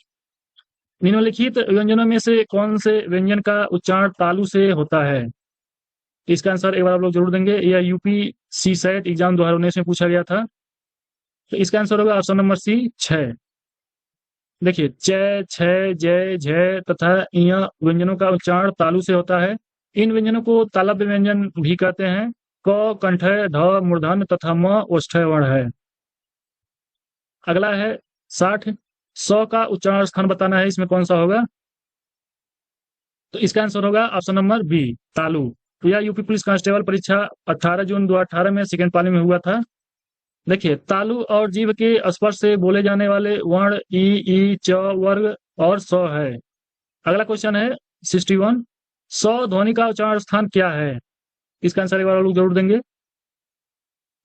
[SPEAKER 1] निम्नलिखित व्यंजनों में से कौन से व्यंजन का उच्चारण तालु से होता है? इसका आंसर एक बार आप लोग जरूर देंगे। यह यूपी सी सेट एग्जाम 2019 में पूछा गया था। तो इसका आंसर होगा ऑप्शन नंबर सी 6। देखिए च छ जय झय तथा इ व्यंजनों का उच्चारण तालु से होता है। इन व्यंजनों को तालव्य व्यंजन भी कहते हैं। क कंठय ध मूर्धन्य तथा म ओष्ठ्य वर्ण है। अगला है 60। स का उच्चारण स्थान बताना है, इसमें कौन सा होगा? तो इसका आंसर होगा ऑप्शन नंबर बी तालु। तो यह यूपी पुलिस कांस्टेबल परीक्षा 18 जून 2018 में सेकंड पाली में हुआ था। देखिए तालु और जीभ के स्पर्श से बोले जाने वाले वर्ण ई च वर्ग और स है। अगला क्वेश्चन है 61। स ध्वनि का उच्चारण स्थान क्या है? इसका आंसर एक बार लोग जरूर देंगे।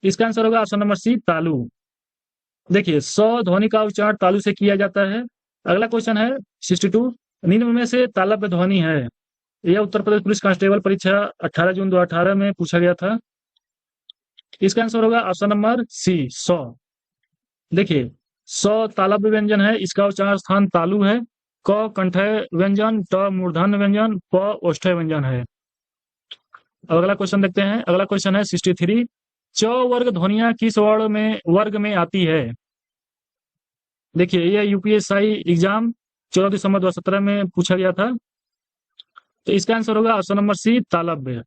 [SPEAKER 1] इसका आंसर होगा ऑप्शन नंबर सी तालु। देखिए स ध्वनि का उच्चारण तालु से किया जाता है। अगला क्वेश्चन है 62। निम्न में से तालव्य ध्वनि है? यह उत्तर प्रदेश पुलिस कांस्टेबल परीक्षा 18 जून 2018 में पूछा गया था। इसका आंसर होगा ऑप्शन नंबर सी स। देखिए स तालव्य व्यंजन है, इसका उच्चारण स्थान तालु है। क कंठय व्यंजन, ट मूर्धन्य व्यंजन, प ओष्ठ्य व्यंजन है। अब अगला क्वेश्चन देखते हैं। अगला क्वेश्चन है 63। च वर्ग ध्वनियां किस वर्ग में आती है? देखिए यह यूपीएसआई एग्जाम 14 दिसंबर 2017 में पूछा गया था। तो इसका आंसर होगा ऑप्शन नंबर सी तालव्य।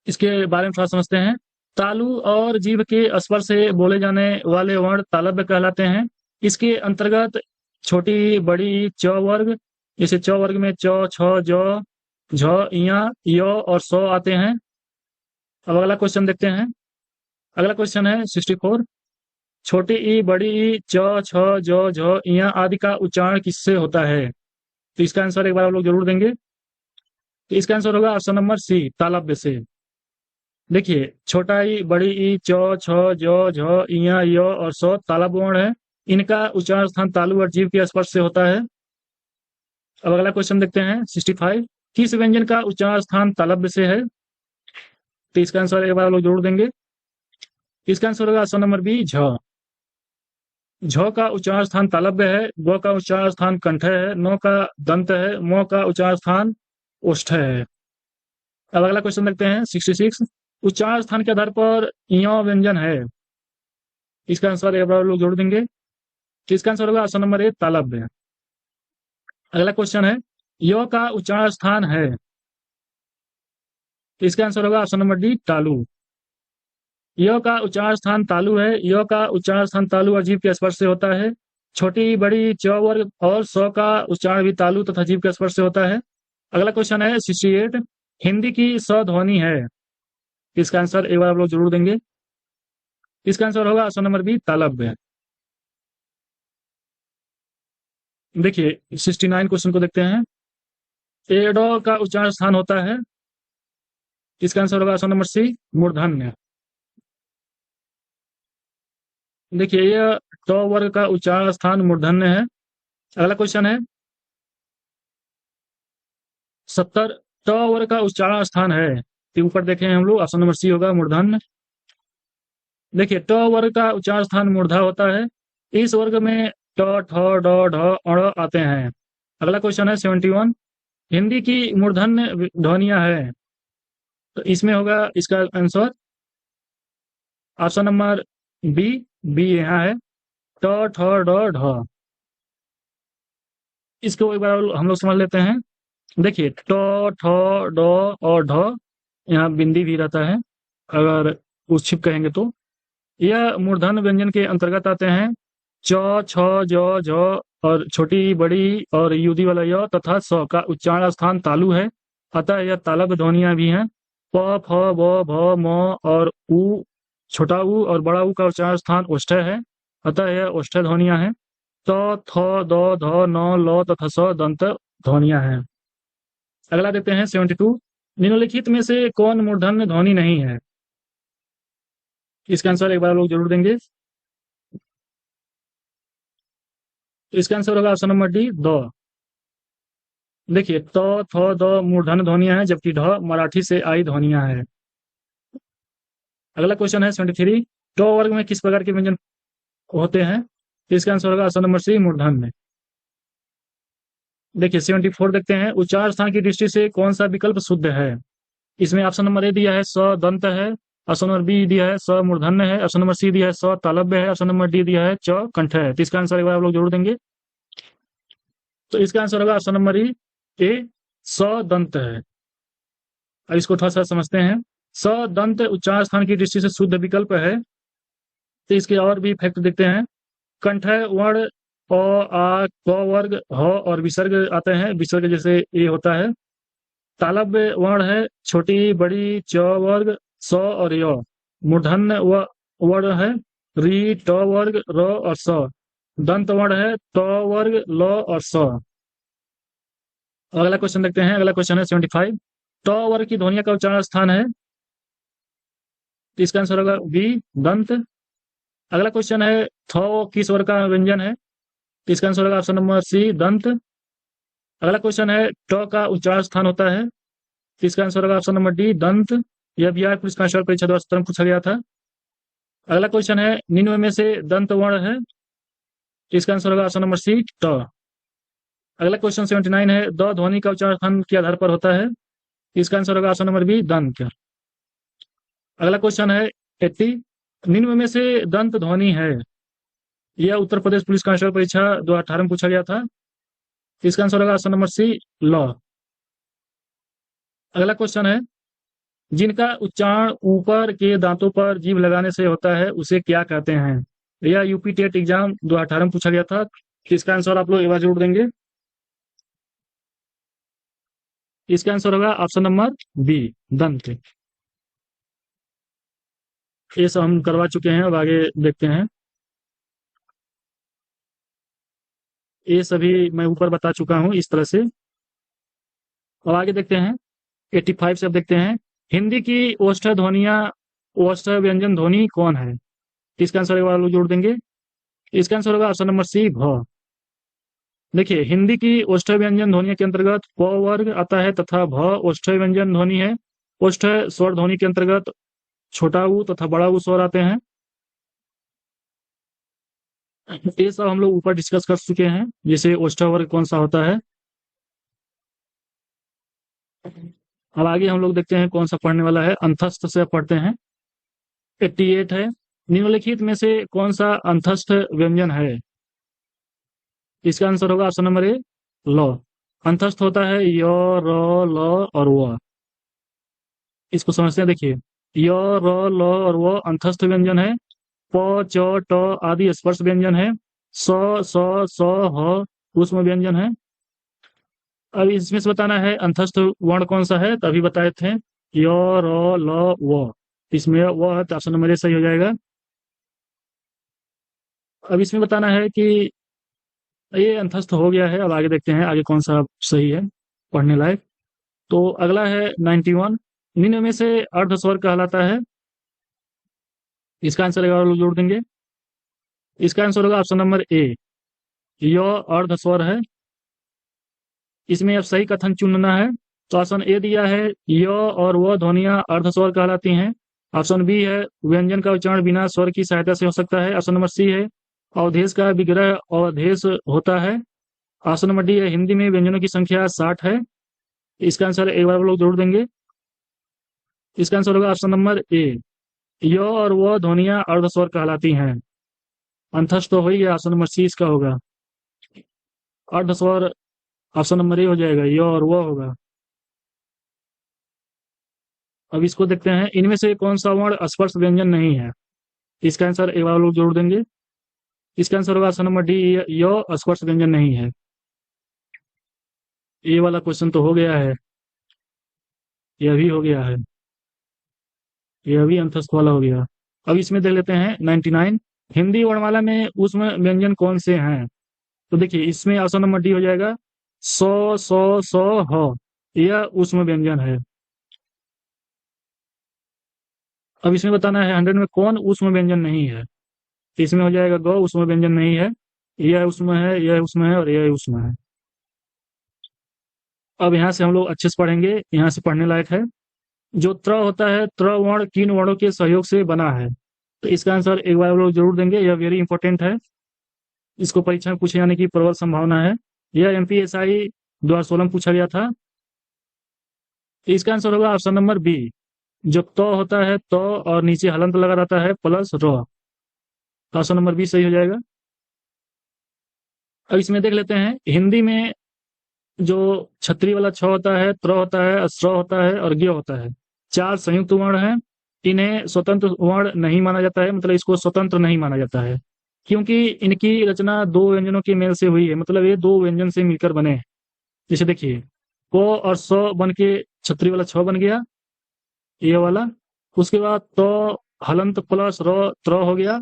[SPEAKER 1] इसके बारे में थोड़ा समझते हैं। तालु और जीभ के स्पर्श से बोले जाने वाले वर्ण तालव्य कहलाते हैं। इसके अंतर्गत छोटी बड़ी च वर्ग जैसे च वर्ग में च छ ज झ इया य और स आते हैं। अब अगला क्वेश्चन देखते हैं। अगला क्वेश्चन है 64। छोटी ई बड़ी ई च छ ज झ इया आदि का उच्चारण किससे होता है? तो इसका आंसर एक बार आप लोग जरूर देंगे। तो इसका आंसर होगा ऑप्शन नंबर सी तालव्य से। देखिए छोटा ई बड़ी ई च छ ज झ इया य और स तालव्य वर्ण है। इनका उच्चारण स्थान तालु और जीभ के स्पर्श से होता है। अब अगला क्वेश्चन देखते हैं 65। किस व्यंजन का उच्चारण स्थान तालव्य से है? तो इसका आंसर एक बार लोग जरूर देंगे। इसका आंसर होगा ऑप्शन नंबर बी झ। झ का उच्चारण स्थान तालव्य है। ग का उच्चारण स्थान कंठय है। न का दंत है। म का उच्चारण स्थान ओष्ठ्य है। अब अगला क्वेश्चन देखते हैं 66। उच्चारण स्थान के आधार पर इ व्यंजन है। इसका आंसर एक बार लोग जोड़ देंगे। तो इसका आंसर होगा ऑप्शन नंबर ए तालव्य। अगला क्वेश्चन है य का उच्चारण स्थान है। तो इसका आंसर होगा ऑप्शन नंबर डी तालु। य का उच्चारण स्थान तालु है। य का उच्चारण स्थान तालु और जीभ के स्पर्श से होता है। छोटी बड़ी च वर्ग और स का उच्चारण भी तालु तथा जीभ के स्पर्श से होता है। अगला क्वेश्चन है 68। हिंदी की स ध्वनि है। इसका आंसर एक बार आप लोग जरूर देंगे। इसका आंसर होगा ऑप्शन नंबर बी तालव्य। देखिए 69 क्वेश्चन को देखते हैं। एडो का उच्चारण स्थान होता है, इसका आंसर होगा ऑप्शन नंबर सी, मूर्धन्य। देखिए यह ट वर्ग का उच्चारण स्थान मूर्धन्य है। अगला क्वेश्चन है 70 ट वर्ग का उच्चारण स्थान है, के ऊपर देखें हम लोग, ऑप्शन नंबर सी होगा मूर्धन्य। देखिए ट वर्ग का उच्चारण स्थान मूर्धा होता है, इस वर्ग में ट ठ ड ढ अण आते हैं। अगला क्वेश्चन है 71 हिंदी की मूर्धन्य ध्वनियां है, तो इसमें होगा इसका answer option number B, B यहाँ है, ट ठ ड ढ। इसको एक बार हम लोग समझ लेते हैं। देखिए ट ठ ड और ढ, यहाँ बिंदी भी रहता है अगर उच्छिप कहेंगे तो। यह मूर्धन्य व्यंजन के अंतर्गत आते हैं। च छ ज झ और छोटी बड़ी और युदी वाला य तथा स का उच्चारण स्थान तालु है, अतः यह तालव्य ध्वनियां भी हैं। प फ ब भ म और उ, छोटा उ और बड़ा उ का उच्चारण स्थान ओष्ठ्य है, अतः यह ओष्ठ्य ध्वनियां हैं। त थ द ध न ल तथा स दंत ध्वनियां हैं। अगला देखते हैं 72 निम्नलिखित में से कौन मूर्धन्य ध्वनि नहीं है, इसका आंसर एक बार लोग जरूर देंगे। तो इसका आंसर होगा ऑप्शन नंबर डी, द। देखिए त थ द मूर्धन्य ध्वनियां हैं, जबकि ढ मराठी से आई ध्वनियां हैं। अगला क्वेश्चन है 73 ट वर्ग में किस प्रकार के व्यंजन होते हैं, तो इसका आंसर होगा ऑप्शन नंबर सी, मूर्धन्य। देखिए 74 देखते हैं उच्चारण स्थान की दृष्टि से कौन सा विकल्प शुद्ध है। इसमें ऑप्शन नंबर ए दिया है स दंत है, ऑप्शन नंबर बी दिया है स मूर्धन्य है, ऑप्शन नंबर सी दिया है स तालव्य है, ऑप्शन नंबर डी दिया है च कंठ है। तो इसका आंसर एक बार आप लोग जरूर देंगे। तो इसका आंसर होगा ऑप्शन नंबर ए, स दंत है। अब इसको थोड़ा सा समझते हैं। स दंत उच्चारण स्थान की दृष्टि से शुद्ध विकल्प है, तो इसके और भी फैक्ट देखते हैं। कंठ वर्ण अ आ क वर्ग ह और विसर्ग आते हैं, विसर्ग जैसे ए होता है। तालव्य वर्ण है छोटी बड़ी च वर्ग स और य। मूर्धन्य वर्ण है री ट वर्ग र और स। दंत वर्ण है त वर्ग ल और स। अगला क्वेश्चन देखते हैं। अगला क्वेश्चन है 75 ट वर्ग की ध्वनिया का उच्चारण स्थान है, तो इसका आंसर होगा बी, दंत। अगला क्वेश्चन है थ किस वर्ग का व्यंजन है, तो इसका आंसर होगा ऑप्शन नंबर सी, दंत। अगला क्वेश्चन है ट का उच्चारण स्थान होता है, तो इसका आंसर होगा ऑप्शन नंबर डी, दंत। यह बिहार पुलिस कांस्टेबल परीक्षा 2017 में पूछा गया था। अगला क्वेश्चन है निम्न में से दंत वर्ण है, तो इसका आंसर होगा ऑप्शन नंबर सी, ट। अगला क्वेश्चन 79 है द ध्वनि का उच्चारण स्थान के आधार पर होता है, इसका आंसर होगा ऑप्शन नंबर बी, दंत। अगला क्वेश्चन है 80 निम्न में से दंत ध्वनि है, यह उत्तर प्रदेश पुलिस कांस्टेबल परीक्षा 2018 में पूछा गया था, इसका आंसर होगा ऑप्शन नंबर सी, ल। अगला क्वेश्चन है जिनका उच्चारण ऊपर के दांतों पर जीभ लगाने से होता है उसे क्या कहते हैं, यह यूपी टेट एग्जाम 2018 में पूछा गया था, इसका आंसर आप लोग एक बार जरूर देंगे। इसका आंसर होगा ऑप्शन नंबर बी, दंत। ये सब हम करवा चुके हैं, अब आगे देखते हैं। ये सभी मैं ऊपर बता चुका हूं इस तरह से। अब आगे देखते हैं 85 से। अब देखते हैं हिंदी की ओष्ठ ध्वनिया, ओष्ठ व्यंजन ध्वनि कौन है, इसका आंसर एक बार लोग जोड़ देंगे। इसका आंसर होगा ऑप्शन नंबर सी, भ। देखिए हिंदी की ओष्ठ व्यंजन ध्वनि के अंतर्गत प वर्ग आता है तथा भ ओष्ठ व्यंजन ध्वनि है। ओष्ठ स्वर ध्वनि के अंतर्गत छोटा ऊ तथा बड़ा ऊ स्वर आते हैं। ये सब हम लोग ऊपर डिस्कस कर चुके हैं, जैसे ओष्ठ वर्ग कौन सा होता है। अब आगे हम लोग देखते हैं कौन सा पढ़ने वाला है, अंतस्थ से पढ़ते हैं। 88 है निम्नलिखित में से कौन सा अंतस्थ व्यंजन है, इसका आंसर होगा ऑप्शन नंबर ए, ल। अंतस्थ होता है य र ल और व। इसको समझते हैं। देखिए य र ल और व अंतस्थ व्यंजन है। प च ट आदि स्पर्श व्यंजन है। स स स ह ऊष्म व्यंजन है। अब इसमें से बताना है अंतस्थ वर्ण कौन सा है, तो अभी बताए थे य र ल व, इसमें व है तो ऑप्शन नंबर ए सही हो जाएगा। अब इसमें बताना है कि ये अंतस्थ हो गया है, अब आगे देखते हैं आगे कौन सा सही है। पढ़ने लायक। तो अगला है 91, निम्न में से अर्धस्वर कहलाता है। इसका आंसर अगर लोग जोड़ देंगे, इसका आंसर होगा ऑप्शन नंबर ए, य अर्धस्वर है। इसमें अब सही कथन चुनना है। तो ऑप्शन ए दिया है, य और व ध्वनियां अर्धस्वर कहलाती हैं। ऑप्शन बी है, व्यंजन का उच्चारण बिना स्वर की सहायता से हो सकता है। ऑप्शन नंबर सी है, अवधेश का विग्रह अवधेश होता है। ऑप्शन नंबर डी है, हिंदी में व्यंजनों की संख्या 60 है। इसका आंसर एक बार लोग जोड़ देंगे। इसका आंसर होगा ऑप्शन नंबर ए, य और व ध्वनियां अर्धस्वर कहलाती हैं। अंतस्थ तो हो ही गया, ऑप्शन नंबर सी इसका होगा। अर्धस्वर ऑप्शन नंबर ए हो जाएगा, य और व होगा। अब इसको देखते हैं, इनमें से कौन सा वर्ण स्पर्श व्यंजन नहीं है। इसका आंसर एक बार लोग जोड़ देंगे। इसका आंसर होगा ऑप्शन नंबर डी, य स्पर्श व्यंजन नहीं है। ये वाला क्वेश्चन तो हो गया है, यह भी हो गया है, यह भी अंतस्थ वाला हो गया। अब इसमें देख लेते हैं 99, हिंदी वर्णमाला में ऊष्म व्यंजन कौन से हैं। तो देखिए, इसमें ऑप्शन नंबर डी हो जाएगा, सौ सौ सौ ह, यह ऊष्म व्यंजन है। अब इसमें बताना है 100 में कौन ऊष्म व्यंजन नहीं है। तो इसमें हो जाएगा ग ऊष्म व्यंजन नहीं है, यह ऊष्म है, यह ऊष्म है और यह ऊष्म है। अब यहाँ से हम लोग अच्छे से पढ़ेंगे, यहाँ से पढ़ने लायक है। जो त्र होता है, त्र वर्ण किन वर्णों के सहयोग से बना है। तो इसका आंसर एक बार लोग जरूर देंगे, यह वेरी इंपॉर्टेंट है। इसको परीक्षा में पूछे जाने की प्रबल संभावना है। यह एमपीएसआई 2016 में पूछा गया था। तो इसका आंसर होगा ऑप्शन नंबर बी, जो तो होता है तो और नीचे हलंत लगा रहता है प्लस र। ऑप्शन नंबर बी सही हो जाएगा। अब इसमें देख लेते हैं, हिंदी में जो छतरी वाला छ होता है, त्र होता है, स्र होता है और ज्ञ होता है, 4 संयुक्त वर्ण हैं। इन्हें स्वतंत्र वर्ण नहीं माना जाता है, मतलब इसको स्वतंत्र नहीं माना जाता है, क्योंकि इनकी रचना दो व्यंजनों के मेल से हुई है, मतलब ये दो व्यंजन से मिलकर बने हैं। जैसे देखिए, को और स बन के छतरी वाला छ बन गया, ये वाला। उसके बाद तो हलंत प्लस र त्र हो गया,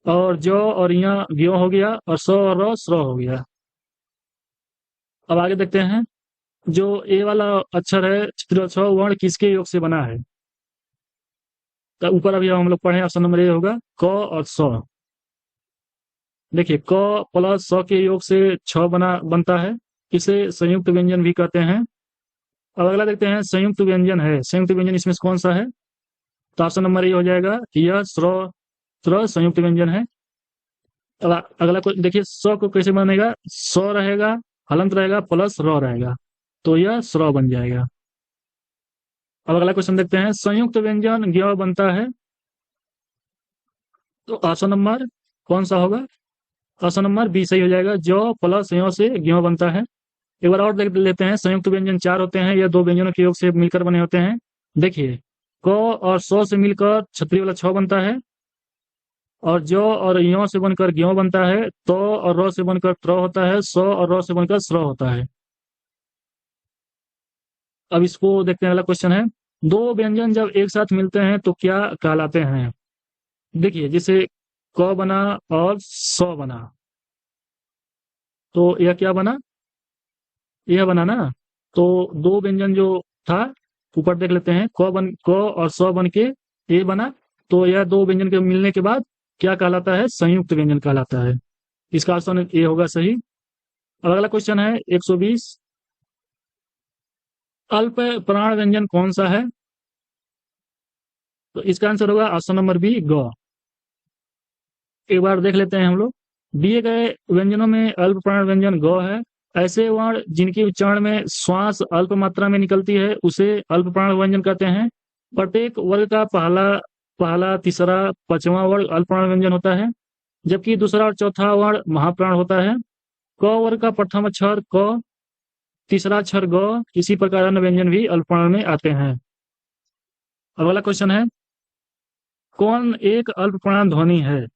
[SPEAKER 1] और जो और यहाँ ज्ञ हो गया, और स और र स्र हो गया। अब आगे देखते हैं, जो ए वाला अक्षर है छतरी छ वर्ण किसके योग से बना है। तो ऊपर अभी हम लोग पढ़े, ऑप्शन नंबर ए होगा, क और स। देखिए, क प्लस स के योग से छ बनता है, इसे संयुक्त व्यंजन भी कहते हैं। अब अगला देखते हैं, संयुक्त व्यंजन है, संयुक्त व्यंजन इसमें से कौन सा है। तो ऑप्शन नंबर ए हो जाएगा, यह स्र स्र संयुक्त व्यंजन है। अगला को देखिए, स को कैसे बनेगा, स रहेगा, हलंत रहेगा प्लस र रहेगा, तो यह स्र बन जाएगा। अब अगला क्वेश्चन देखते हैं, संयुक्त व्यंजन ज्ञ बनता है। तो ऑप्शन नंबर कौन सा होगा, ऑप्शन नंबर बी सही हो जाएगा, जो प्लस य से ज्ञ बनता है। एक बार और देख लेते हैं, संयुक्त व्यंजन 4 होते हैं, यह दो व्यंजनों के योग से मिलकर बने होते हैं। देखिए, क और स से मिलकर छतरी वाला छ बनता है, और जो और य से बनकर ज्ञ बनता है, तो और र से बनकर त्र होता है, स और र से बनकर स्र होता है। अब इसको देखते हैं, अगला क्वेश्चन है, दो व्यंजन जब एक साथ मिलते हैं तो क्या कहलाते हैं। देखिए, जैसे क बना और स बना, तो यह क्या बना, यह बना ना। तो दो व्यंजन जो था, ऊपर देख लेते हैं, क और स बन के ए बना, तो यह दो व्यंजन के मिलने के बाद क्या कहलाता है, संयुक्त व्यंजन कहलाता है। इसका ऑप्शन ए होगा सही। अब अगला क्वेश्चन है 120, अल्प प्राण व्यंजन कौन सा है। तो इसका आंसर होगा ऑप्शन नंबर बी, ग। एक बार देख लेते हैं हम लोग, दिए गए व्यंजनों में अल्प प्राण व्यंजन ग है। ऐसे वर्ण जिनके उच्चारण में श्वास अल्प मात्रा में निकलती है, उसे अल्प प्राण व्यंजन कहते हैं। प्रत्येक वर्ग का पहला तीसरा पांचवा वर्ग अल्प प्राण व्यंजन होता है, जबकि दूसरा और चौथा वर्ण महाप्राण होता है। क वर्ग का प्रथम अक्षर क, तीसरा अक्षर ग, इसी प्रकार अन्य व्यंजन भी अल्प प्राण में आते हैं। अगला क्वेश्चन है, कौन एक अल्प प्राण ध्वनि है।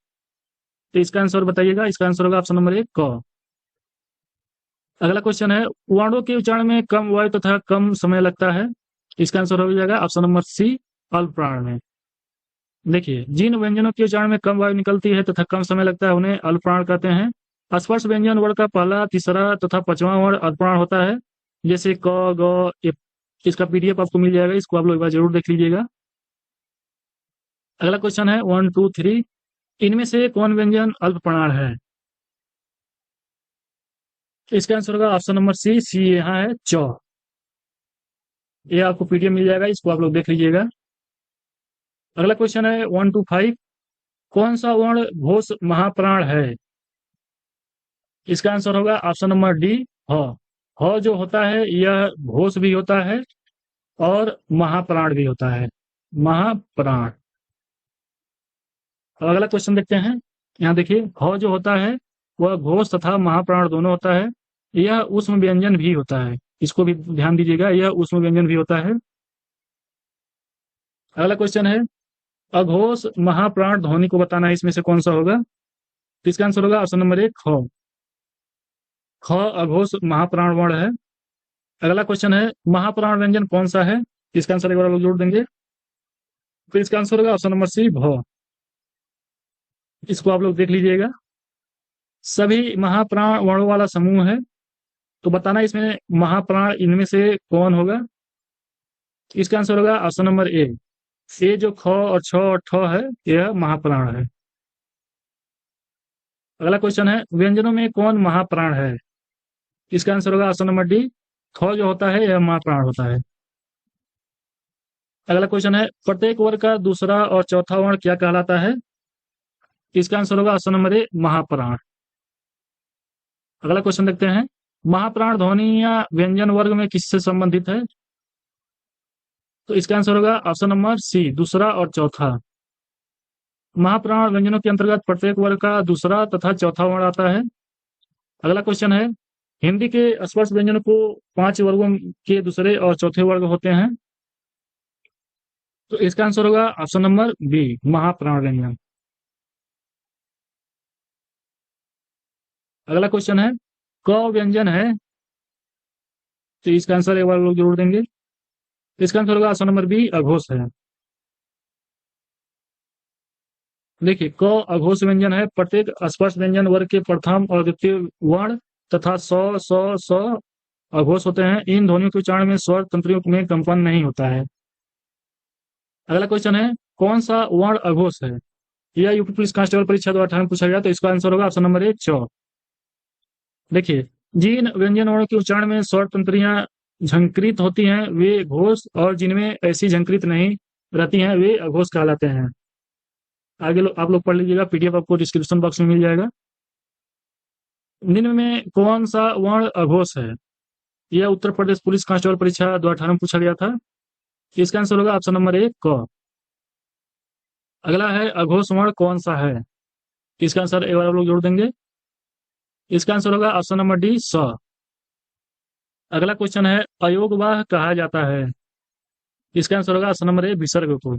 [SPEAKER 1] तो इसका आंसर बताइएगा। इसका आंसर होगा ऑप्शन नंबर 1, क। अगला क्वेश्चन है, वर्णों के उच्चारण में कम वायु तथा कम समय लगता है। इसका आंसर हो जाएगा ऑप्शन नंबर सी, अल्प प्राण में। देखिए, जिन व्यंजनों के उच्चारण में कम वायु निकलती है तथा कम समय लगता है, उन्हें अल्प प्राण कहते हैं। स्पर्श व्यंजन वर्ग का पहला तीसरा तथा पांचवा वर्ण अल्प प्राण होता है, जैसे क ग इसका पीडीएफ आपको मिल जाएगा, इसको आप लोग एक बार जरूर देख लीजिएगा। अगला क्वेश्चन है 1 2 3, इनमें से कौन व्यंजन अल्प प्राण है? इसका आंसर होगा ऑप्शन नंबर सी। सी यहाँ है च। ये आपको पीडीएफ मिल जाएगा, इसको आप लोग देख लीजिएगा। अगला क्वेश्चन है 1 2 5, कौन सा वर्ण घोष महाप्राण है? इसका आंसर होगा ऑप्शन नंबर डी ह। ह जो होता है यह घोष भी होता है और महाप्राण भी होता है, महाप्राण। अब अगला क्वेश्चन देखते हैं। यहाँ देखिए, ह जो होता है वह घोष तथा महाप्राण दोनों होता है। यह ऊष्म व्यंजन भी होता है, इसको भी ध्यान दीजिएगा, यह ऊष्म व्यंजन भी होता है। अगला क्वेश्चन है, अघोष महाप्राण ध्वनि को बताना है, इसमें से कौन सा होगा? तो इसका आंसर होगा ऑप्शन नंबर 1 ख। ख अघोष महाप्राण वर्ण है। अगला क्वेश्चन है, महाप्राण व्यंजन कौन सा है? इसका आंसर एक बार लोग जोड़ देंगे। फिर इसका आंसर होगा ऑप्शन नंबर सी भ। इसको आप लोग देख लीजिएगा। सभी महाप्राण वर्णों वाला समूह है, तो बताना इसमें महाप्राण इनमें से कौन होगा? इसका आंसर होगा ऑप्शन नंबर ए। ये जो ख और छ और ठ है यह महाप्राण है। अगला क्वेश्चन है, व्यंजनों में कौन महाप्राण है? इसका आंसर होगा ऑप्शन नंबर डी। ख जो होता है यह महाप्राण होता है। अगला क्वेश्चन है, प्रत्येक वर्ग का दूसरा और चौथा वर्ण क्या कहलाता है? इसका आंसर होगा ऑप्शन नंबर ए महाप्राण। अगला क्वेश्चन देखते हैं, महाप्राण ध्वनि या व्यंजन वर्ग में किससे संबंधित है? तो इसका आंसर होगा ऑप्शन नंबर सी दूसरा और चौथा। महाप्राण व्यंजनों के अंतर्गत प्रत्येक वर्ग का दूसरा तथा चौथा वर्ण आता है। अगला क्वेश्चन है, हिंदी के स्पर्श व्यंजनों को 5 वर्गों के दूसरे और चौथे वर्ग होते हैं। तो इसका आंसर होगा ऑप्शन नंबर बी महाप्राण व्यंजन। अगला क्वेश्चन है, क व्यंजन है, तो इसका आंसर एक बार लोग जरूर देंगे। इसका आंसर होगा ऑप्शन नंबर बी अघोष है। देखिए, क अघोष व्यंजन है। प्रत्येक स्पर्श व्यंजन वर्ग के प्रथम और द्वितीय वर्ण तथा स स स अघोष होते हैं। इन ध्वनियों के उच्चारण में स्वर तंत्रियों में कंपन नहीं होता है। अगला क्वेश्चन है, कौन सा वर्ण अघोष है? यह यूपी पुलिस कांस्टेबल परीक्षा 2018 में पूछा गया, तो इसका आंसर होगा ऑप्शन नंबर 1 च। देखिए, जिन व्यंजन वर्णों के उच्चारण में स्वर तंत्रियां झंकृत होती हैं वे घोष, और जिनमें ऐसी झंकृत नहीं रहती हैं वे अघोष कहलाते हैं। आगे आप लोग पढ़ लीजिएगा, पीडीएफ आपको डिस्क्रिप्शन बॉक्स में मिल जाएगा। निम्न में कौन सा वर्ण अघोष है? यह उत्तर प्रदेश पुलिस कांस्टेबल परीक्षा 2018 में पूछा गया था। इसका आंसर होगा ऑप्शन नंबर 1 क। अगला है, अघोष वर्ण कौन सा है? इसका आंसर एक बार आप लोग जोड़ देंगे। इसका आंसर होगा ऑप्शन नंबर डी स। अगला क्वेश्चन है, अयोगवाह कहा जाता है। इसका आंसर होगा ऑप्शन नंबर ए विसर्ग को।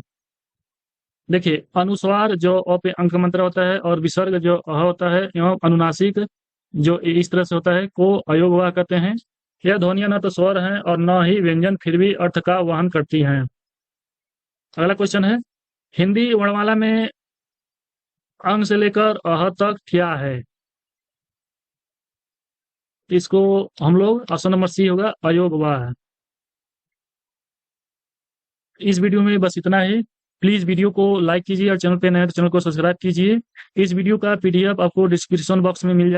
[SPEAKER 1] देखिए, अनुस्वार जो अ पे अंक मंत्र होता है और विसर्ग जो अ होता है एवं अनुनासिक जो इस तरह से होता है को अयोगवाह कहते हैं। यह ध्वनियां न तो स्वर हैं और न ही व्यंजन, फिर भी अर्थ का वहन करती हैं। अगला क्वेश्चन है, हिंदी वर्णमाला में अंग से लेकर अह तक क्या है? इसको हम लोग ऑप्शन नंबर सी होगा अयोगवाह। इस वीडियो में बस इतना ही। प्लीज वीडियो को लाइक कीजिए और चैनल पे नए तो चैनल को सब्सक्राइब कीजिए। इस वीडियो का पीडीएफ आपको डिस्क्रिप्शन बॉक्स में मिल जाएगा।